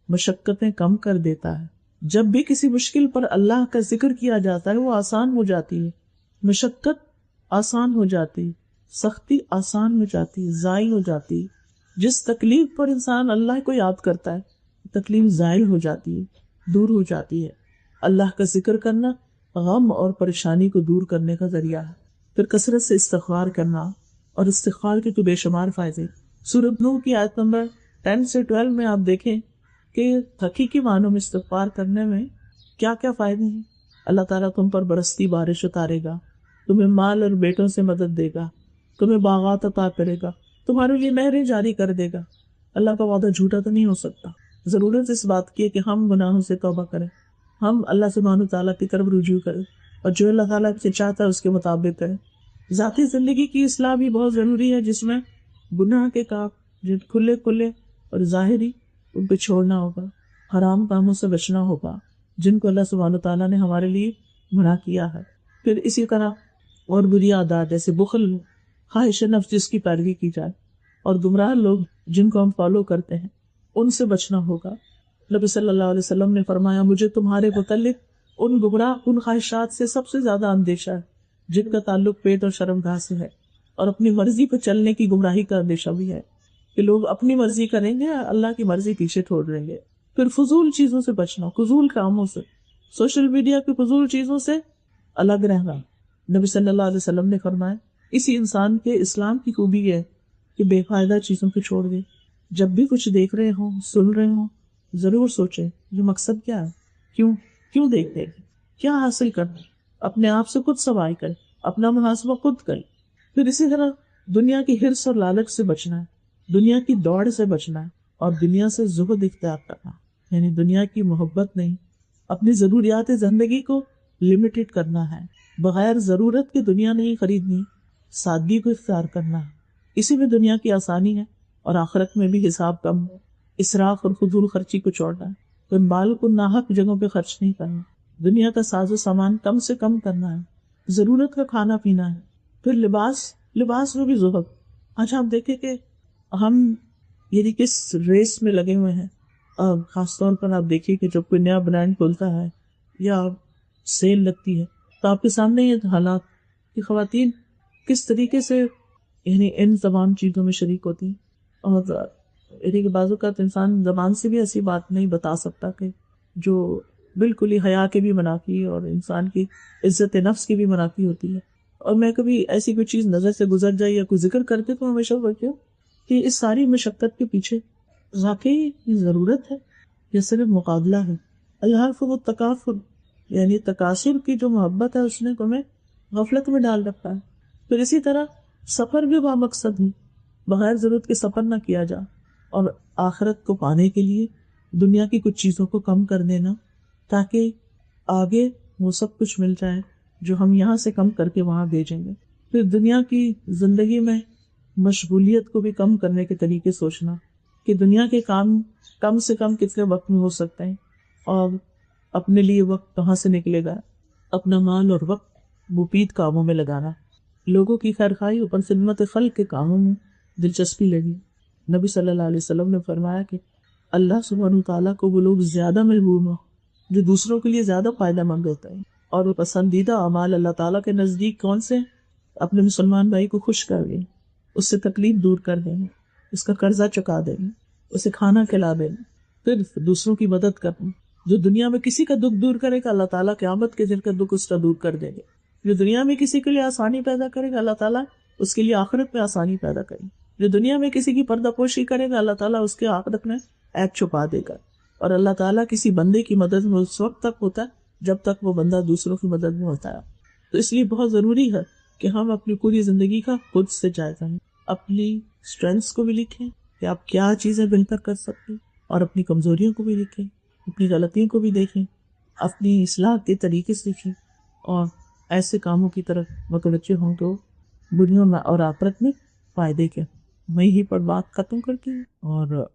مشقتیں کم کر دیتا ہے. جب بھی کسی مشکل پر اللہ کا ذکر کیا جاتا ہے وہ آسان ہو جاتی ہے، مشقت آسان ہو جاتی، سختی آسان ہو جاتی، زائل ہو جاتی. جس تکلیف پر انسان اللہ کو یاد کرتا ہے تکلیف زائل ہو جاتی ہے، دور ہو جاتی ہے. اللہ کا ذکر کرنا غم اور پریشانی کو دور کرنے کا ذریعہ ہے. پھر کثرت سے استغفار کرنا، اور استغفار کے تو بے شمار فائدے. سورۃ نوح کی آیت نمبر 10 سے 12 میں آپ دیکھیں کہ حقیقی معنوں میں استغفار کرنے میں کیا کیا فائدے ہیں. اللہ تعالیٰ تم پر برستی بارش اتارے گا، تمہیں مال اور بیٹوں سے مدد دے گا، تمہیں باغات عطا کرے گا، تمہارے لیے نہریں جاری کر دے گا. اللہ کا وعدہ جھوٹا تو نہیں ہو سکتا. ضرورت اس بات کی ہے کہ ہم گناہوں سے توبہ کریں، ہم اللہ سبحانہ تعالیٰ کی طرف رجوع کریں، اور جو اللہ تعالیٰ سے چاہتا ہے اس کے مطابق کریں. ذاتی زندگی کی اصلاح بھی بہت ضروری ہے، جس میں گناہ کے کام جو کھلے کھلے اور ظاہری ان پہ چھوڑنا ہوگا، حرام کاموں سے بچنا ہوگا جن کو اللہ سبحانہ تعالیٰ نے ہمارے لیے منع کیا ہے. پھر اسی طرح اور بری عادات جیسے بخل، خواہش نفس جس کی پیروی کی جائے، اور گمراہ لوگ جن کو ہم فالو کرتے ہیں ان سے بچنا ہوگا. نبی صلی اللہ علیہ وسلم نے فرمایا مجھے تمہارے متعلق ان گمراہ کن خواہشات سے سب سے زیادہ اندیشہ ہے جن کا تعلق پیٹ اور شرمگاہ سے ہے، اور اپنی مرضی پہ چلنے کی گمراہی کا اندیشہ بھی ہے کہ لوگ اپنی مرضی کریں گے، اللہ کی مرضی پیچھے چھوڑ دیں گے. پھر فضول چیزوں سے بچنا، فضول کاموں سے، سوشل میڈیا کی فضول چیزوں سے الگ رہنا. نبی صلی اللہ علیہ وسلم نے فرمایا اسی انسان کے اسلام کی خوبی ہے کہ بے فائدہ چیزوں کو چھوڑ دے. جب بھی کچھ دیکھ رہے ہوں، سن رہے ہوں، ضرور سوچیں یہ مقصد کیا ہے، کیوں دیکھ رہے ہیں، کیا حاصل کرنا. اپنے آپ سے خود سوال کریں، اپنا محاسبہ خود کریں. پھر اسی طرح دنیا کی حرص اور لالچ سے بچنا ہے، دنیا کی دوڑ سے بچنا ہے، اور دنیا سے زہد اختیار کرنا، یعنی دنیا کی محبت نہیں، اپنی ضروریات زندگی کو لمیٹڈ کرنا ہے، بغیر ضرورت کی دنیا نہیں خریدنی، سادگی کو اختیار کرنا ہے. اسی میں دنیا کی آسانی ہے اور آخرت میں بھی حساب کم ہے. اسراف اور فضول خرچی کو چھوڑنا ہے، تو مال کو ناحق جگہوں پہ خرچ نہیں کرنا، دنیا کا ساز و سامان کم سے کم کرنا ہے، ضرورت کا کھانا پینا ہے. پھر لباس میں بھی زہد. آج آپ دیکھیں کہ ہم یعنی کس ریس میں لگے ہوئے ہیں. خاص طور پر آپ دیکھیے کہ جب کوئی نیا برانڈ کھلتا ہے یا سیل لگتی ہے تو آپ کے سامنے یہ حالات کہ خواتین کس طریقے سے یعنی ان تمام چیزوں میں شریک ہوتی ہیں. اور یعنی کہ بعض اوقات انسان زبان سے بھی ایسی بات نہیں بتا سکتا کہ جو بالکل ہی حیا کے بھی منافی اور انسان کی عزت نفس کی بھی منافی ہوتی ہے. اور میں کبھی ایسی کوئی چیز نظر سے گزر جائے یا کوئی ذکر کرتے تو ہمیشہ بولتی ہوں کہ اس ساری مشقت کے پیچھے واقعی ضرورت ہے یا صرف مقابلہ ہے؟ الحاف و تکافر، یعنی تکاثر کی جو محبت ہے اس نے تمہیں غفلت میں ڈال رکھا ہے۔ پھر اسی طرح سفر بھی بامقصد ہے، بغیر ضرورت کے سفر نہ کیا جا، اور آخرت کو پانے کے لیے دنیا کی کچھ چیزوں کو کم کر دینا تاکہ آگے وہ سب کچھ مل جائے جو ہم یہاں سے کم کر کے وہاں بھیجیں گے۔ پھر دنیا کی زندگی میں مشغولیت کو بھی کم کرنے کے طریقے سوچنا کہ دنیا کے کام کم سے کم کتنے وقت میں ہو سکتے ہیں، اور اپنے لیے وقت کہاں سے نکلے گا، اپنا مال اور وقت مفید کاموں میں لگانا، لوگوں کی خیرخواہی اور خدمت خلق کے کاموں میں دلچسپی لگی۔ نبی صلی اللہ علیہ وسلم نے فرمایا کہ اللہ سبحانہ تعالیٰ کو وہ لوگ زیادہ محبوب ہیں جو دوسروں کے لیے زیادہ فائدہ مند ہوتا ہے، اور وہ پسندیدہ اعمال اللہ تعالیٰ کے نزدیک کون سے ہیں؟ اپنے مسلمان بھائی کو خوش کر دیں، اس سے تکلیف دور کر دیں، اس کا قرضہ چکا دیں، اسے کھانا کھلا دیں، پھر دوسروں کی مدد کرنا۔ جو دنیا میں کسی کا دکھ دور کرے گا اللہ تعالیٰ قیامت کے دن کا دکھ اس کا دور کر دے گا۔ جو دنیا میں کسی کے لیے آسانی پیدا کرے گا اللہ تعالیٰ اس کے لیے آخرت میں آسانی پیدا کرے گا۔ جو دنیا میں کسی کی پردہ پوشی کرے گا اللہ تعالیٰ اس کے آخرت میں عیب چھپا دے گا۔ اور اللہ تعالیٰ کسی بندے کی مدد میں اس وقت تک ہوتا ہے جب تک وہ بندہ دوسروں کی مدد میں ہوتا ہے۔ تو اس لیے بہت ضروری ہے کہ ہم اپنی پوری زندگی کا خود سے جائزہ لیں، اپنی اسٹرینتھس کو بھی لکھیں کہ آپ کیا چیزیں بہتر کر سکتے ہیں، اور اپنی کمزوریوں کو بھی لکھیں، اپنی غلطیوں کو بھی دیکھیں، اپنی اصلاح کے طریقے سیکھیں، اور ایسے کاموں کی طرف متوجہ ہوں تو دنیا میں اور آخرت میں فائدے کے۔ میں یہی پر بات ختم کرتی ہوں، اور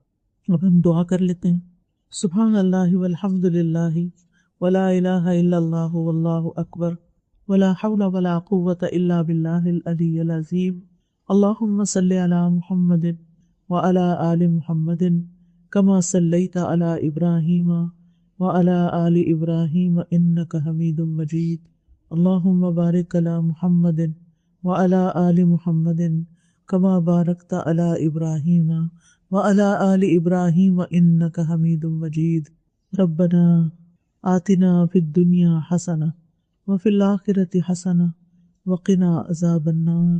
اب ہم دعا کر لیتے ہیں۔ سبحان اللہ والحمد للہ ولا الہ الا اللہ واللہ اکبر ولا حول ولا قوة الا باللہ العلی العظیم۔ اللہم صلی علی محمد وعلی آل محمد کما صلیت علی ابراہیم وعلی آل ابراہیم انک حمید مجید۔ اللہم بارک علی محمد وعلی آل محمد کما بارکت علی ابراہیم وعلی آل ابراہیم انک حمید مجید۔ ربنا آتنا فی الدنیا حسنہ وفی الآخرۃ حسنہ وقنا عذاب النار۔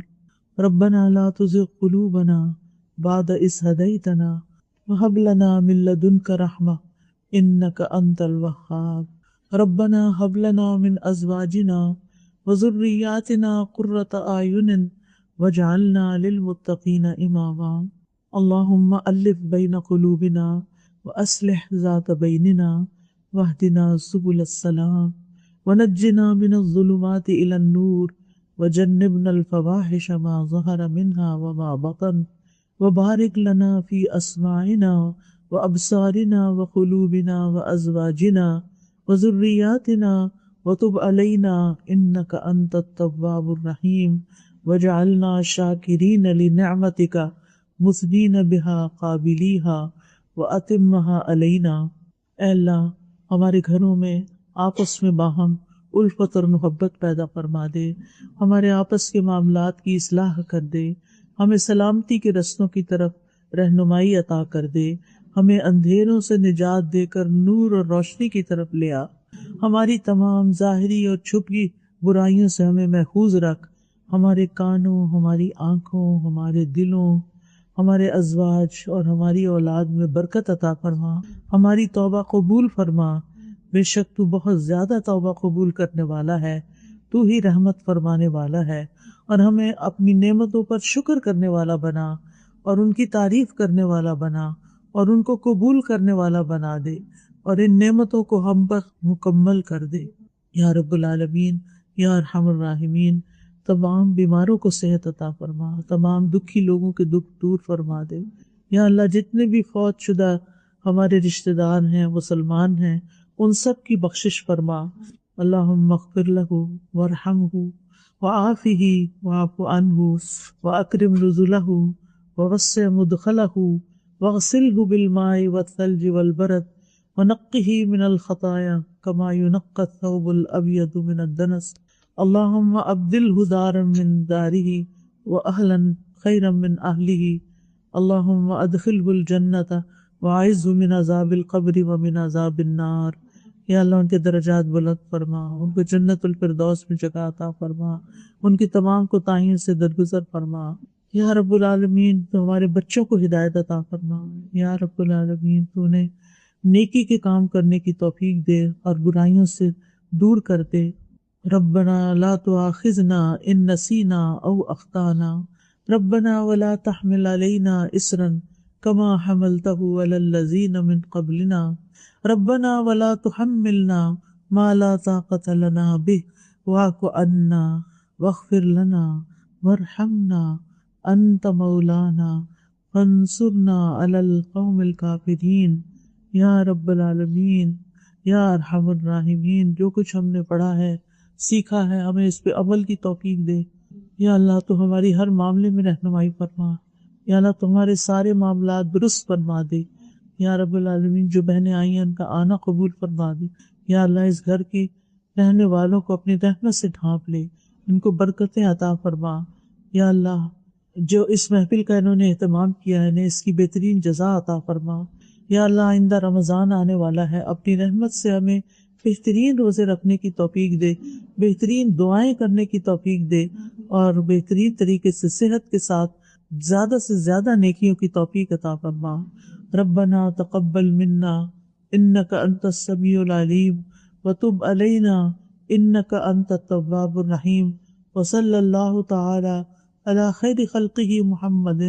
ربنا لا تزغ قلوبنا بعد اذ ہدیتنا وہب لنا من لدنک رحمہ انک انت الوہاب۔ ربنا ہب لنا من ازواجنا وذریاتنا قرۃ اعین واجعلنا للمتقین اماما۔ اللہم الف بین قلوبنا واصلح ذات بیننا واہدنا سبل السلام ونجنا من الظلمات الى النور وجنبنا الفواحش ما ظہر منها وما بطن وبارک لنا فی اسماعنا وابصارنا وقلوبنا وازواجنا وذریاتنا وتب علینا انک انت التواب الرحیم واجعلنا شاکرین لنعمتک مثنین بہا قابلیہا واتمہا علینا۔ اے اللہ ہمارے گھروں میں آپس میں باہم الفت اور محبت پیدا فرما دے، ہمارے آپس کے معاملات کی اصلاح کر دے، ہمیں سلامتی کے رستوں کی طرف رہنمائی عطا کر دے، ہمیں اندھیروں سے نجات دے کر نور اور روشنی کی طرف لے آ، ہماری تمام ظاہری اور چھپی برائیوں سے ہمیں محفوظ رکھ، ہمارے کانوں، ہماری آنکھوں، ہمارے دلوں، ہمارے ازواج اور ہماری اولاد میں برکت عطا فرما، ہماری توبہ قبول فرما، بے شک تو بہت زیادہ توبہ قبول کرنے والا ہے، تو ہی رحمت فرمانے والا ہے، اور ہمیں اپنی نعمتوں پر شکر کرنے والا بنا، اور ان کی تعریف کرنے والا بنا، اور ان کو قبول کرنے والا بنا دے، اور ان نعمتوں کو ہم پر مکمل کر دے یا رب العالمین یا ارحم الراحمین۔ تمام بیماروں کو صحت عطا فرما، تمام دکھی لوگوں کے دکھ دور فرما دے یا اللہ۔ جتنے بھی فوت شدہ ہمارے رشتہ دار ہیں، مسلمان ہیں، ان سب کی بخشش فرما۔ اللہم اغفر لہ وارحمہ وعافہ واعف عنہ واکرم نزلہ ووسع مدخلہ واغسلہ بالماء والثلج والبرد ونقہ من الخطایا کما ینقی الثوب الابیض من الدنس۔ اللہم ابدلہ دارا من دارہ واہلا خیرا من اہلہ۔ اللہم ادخلہ الجنۃ واعذہ من عذاب القبر ومن عذاب النار۔ یا اللہ ان کے درجات بلند فرما، ان کو جنت الفردوس میں جگہ عطا فرما، ان کی تمام کوتاہیوں سے درگزر فرما۔ یا رب العالمین تو ہمارے بچوں کو ہدایت عطا فرما، یا رب العالمین تو انہیں نیکی کے کام کرنے کی توفیق دے اور برائیوں سے دور کر دے۔ ربنا لا تؤاخذنا ان نسینا او اخطانا، ربنا ولا تحمل علینا اصرا کما حملته علی الذین من قبلنا، ربنا ولا تحملنا ما لا طاقة لنا به واعف عنا واغفر لنا وارحمنا انت مولانا فانصرنا علی القوم الکافرین۔ یا رب العالمین، یا ارحم الراحمین، جو کچھ ہم نے پڑھا ہے سیکھا ہے ہمیں اس پہ عمل کی توفیق دے۔ یا اللہ تو ہماری ہر معاملے میں رہنمائی فرما، یا اللہ تو ہمارے سارے معاملات درست فرما دے۔ یا رب العالمین جو بہنیں آئی ہیں ان کا آنا قبول فرما دے۔ یا اللہ اس گھر کے رہنے والوں کو اپنی رحمت سے ڈھانپ لے، ان کو برکتیں عطا فرما۔ یا اللہ جو اس محفل کا انہوں نے اہتمام کیا ہے انہیں اس کی بہترین جزا عطا فرما۔ یا اللہ آئندہ رمضان آنے والا ہے، اپنی رحمت سے ہمیں بہترین روزے رکھنے کی توفیق دے، بہترین دعائیں کرنے کی توفیق دے، اور بہترین طریقے سے صحت کے ساتھ زیادہ سے زیادہ نیکیوں کی توفیق عطا فرما۔ ربنا تقبل منا انک انت السمیع العلیم وتب علینا انک انت التواب الرحیم، وصلی اللہ تعالی علی خیر خلقہ محمد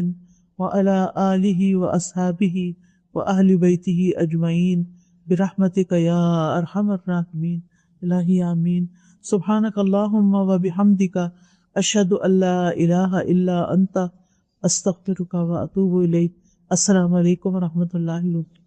وعلی آلہ واصحابہ واہل بیتہ اجمعین برحمتک یا ارحم الراحمین۔ الہی آمین۔ سبحانک اللہم وبحمدک اشہد ان لا الہ الا انت استغفرک واتوب الیک۔ السلام علیکم ورحمۃ اللہ وبرکاتہ۔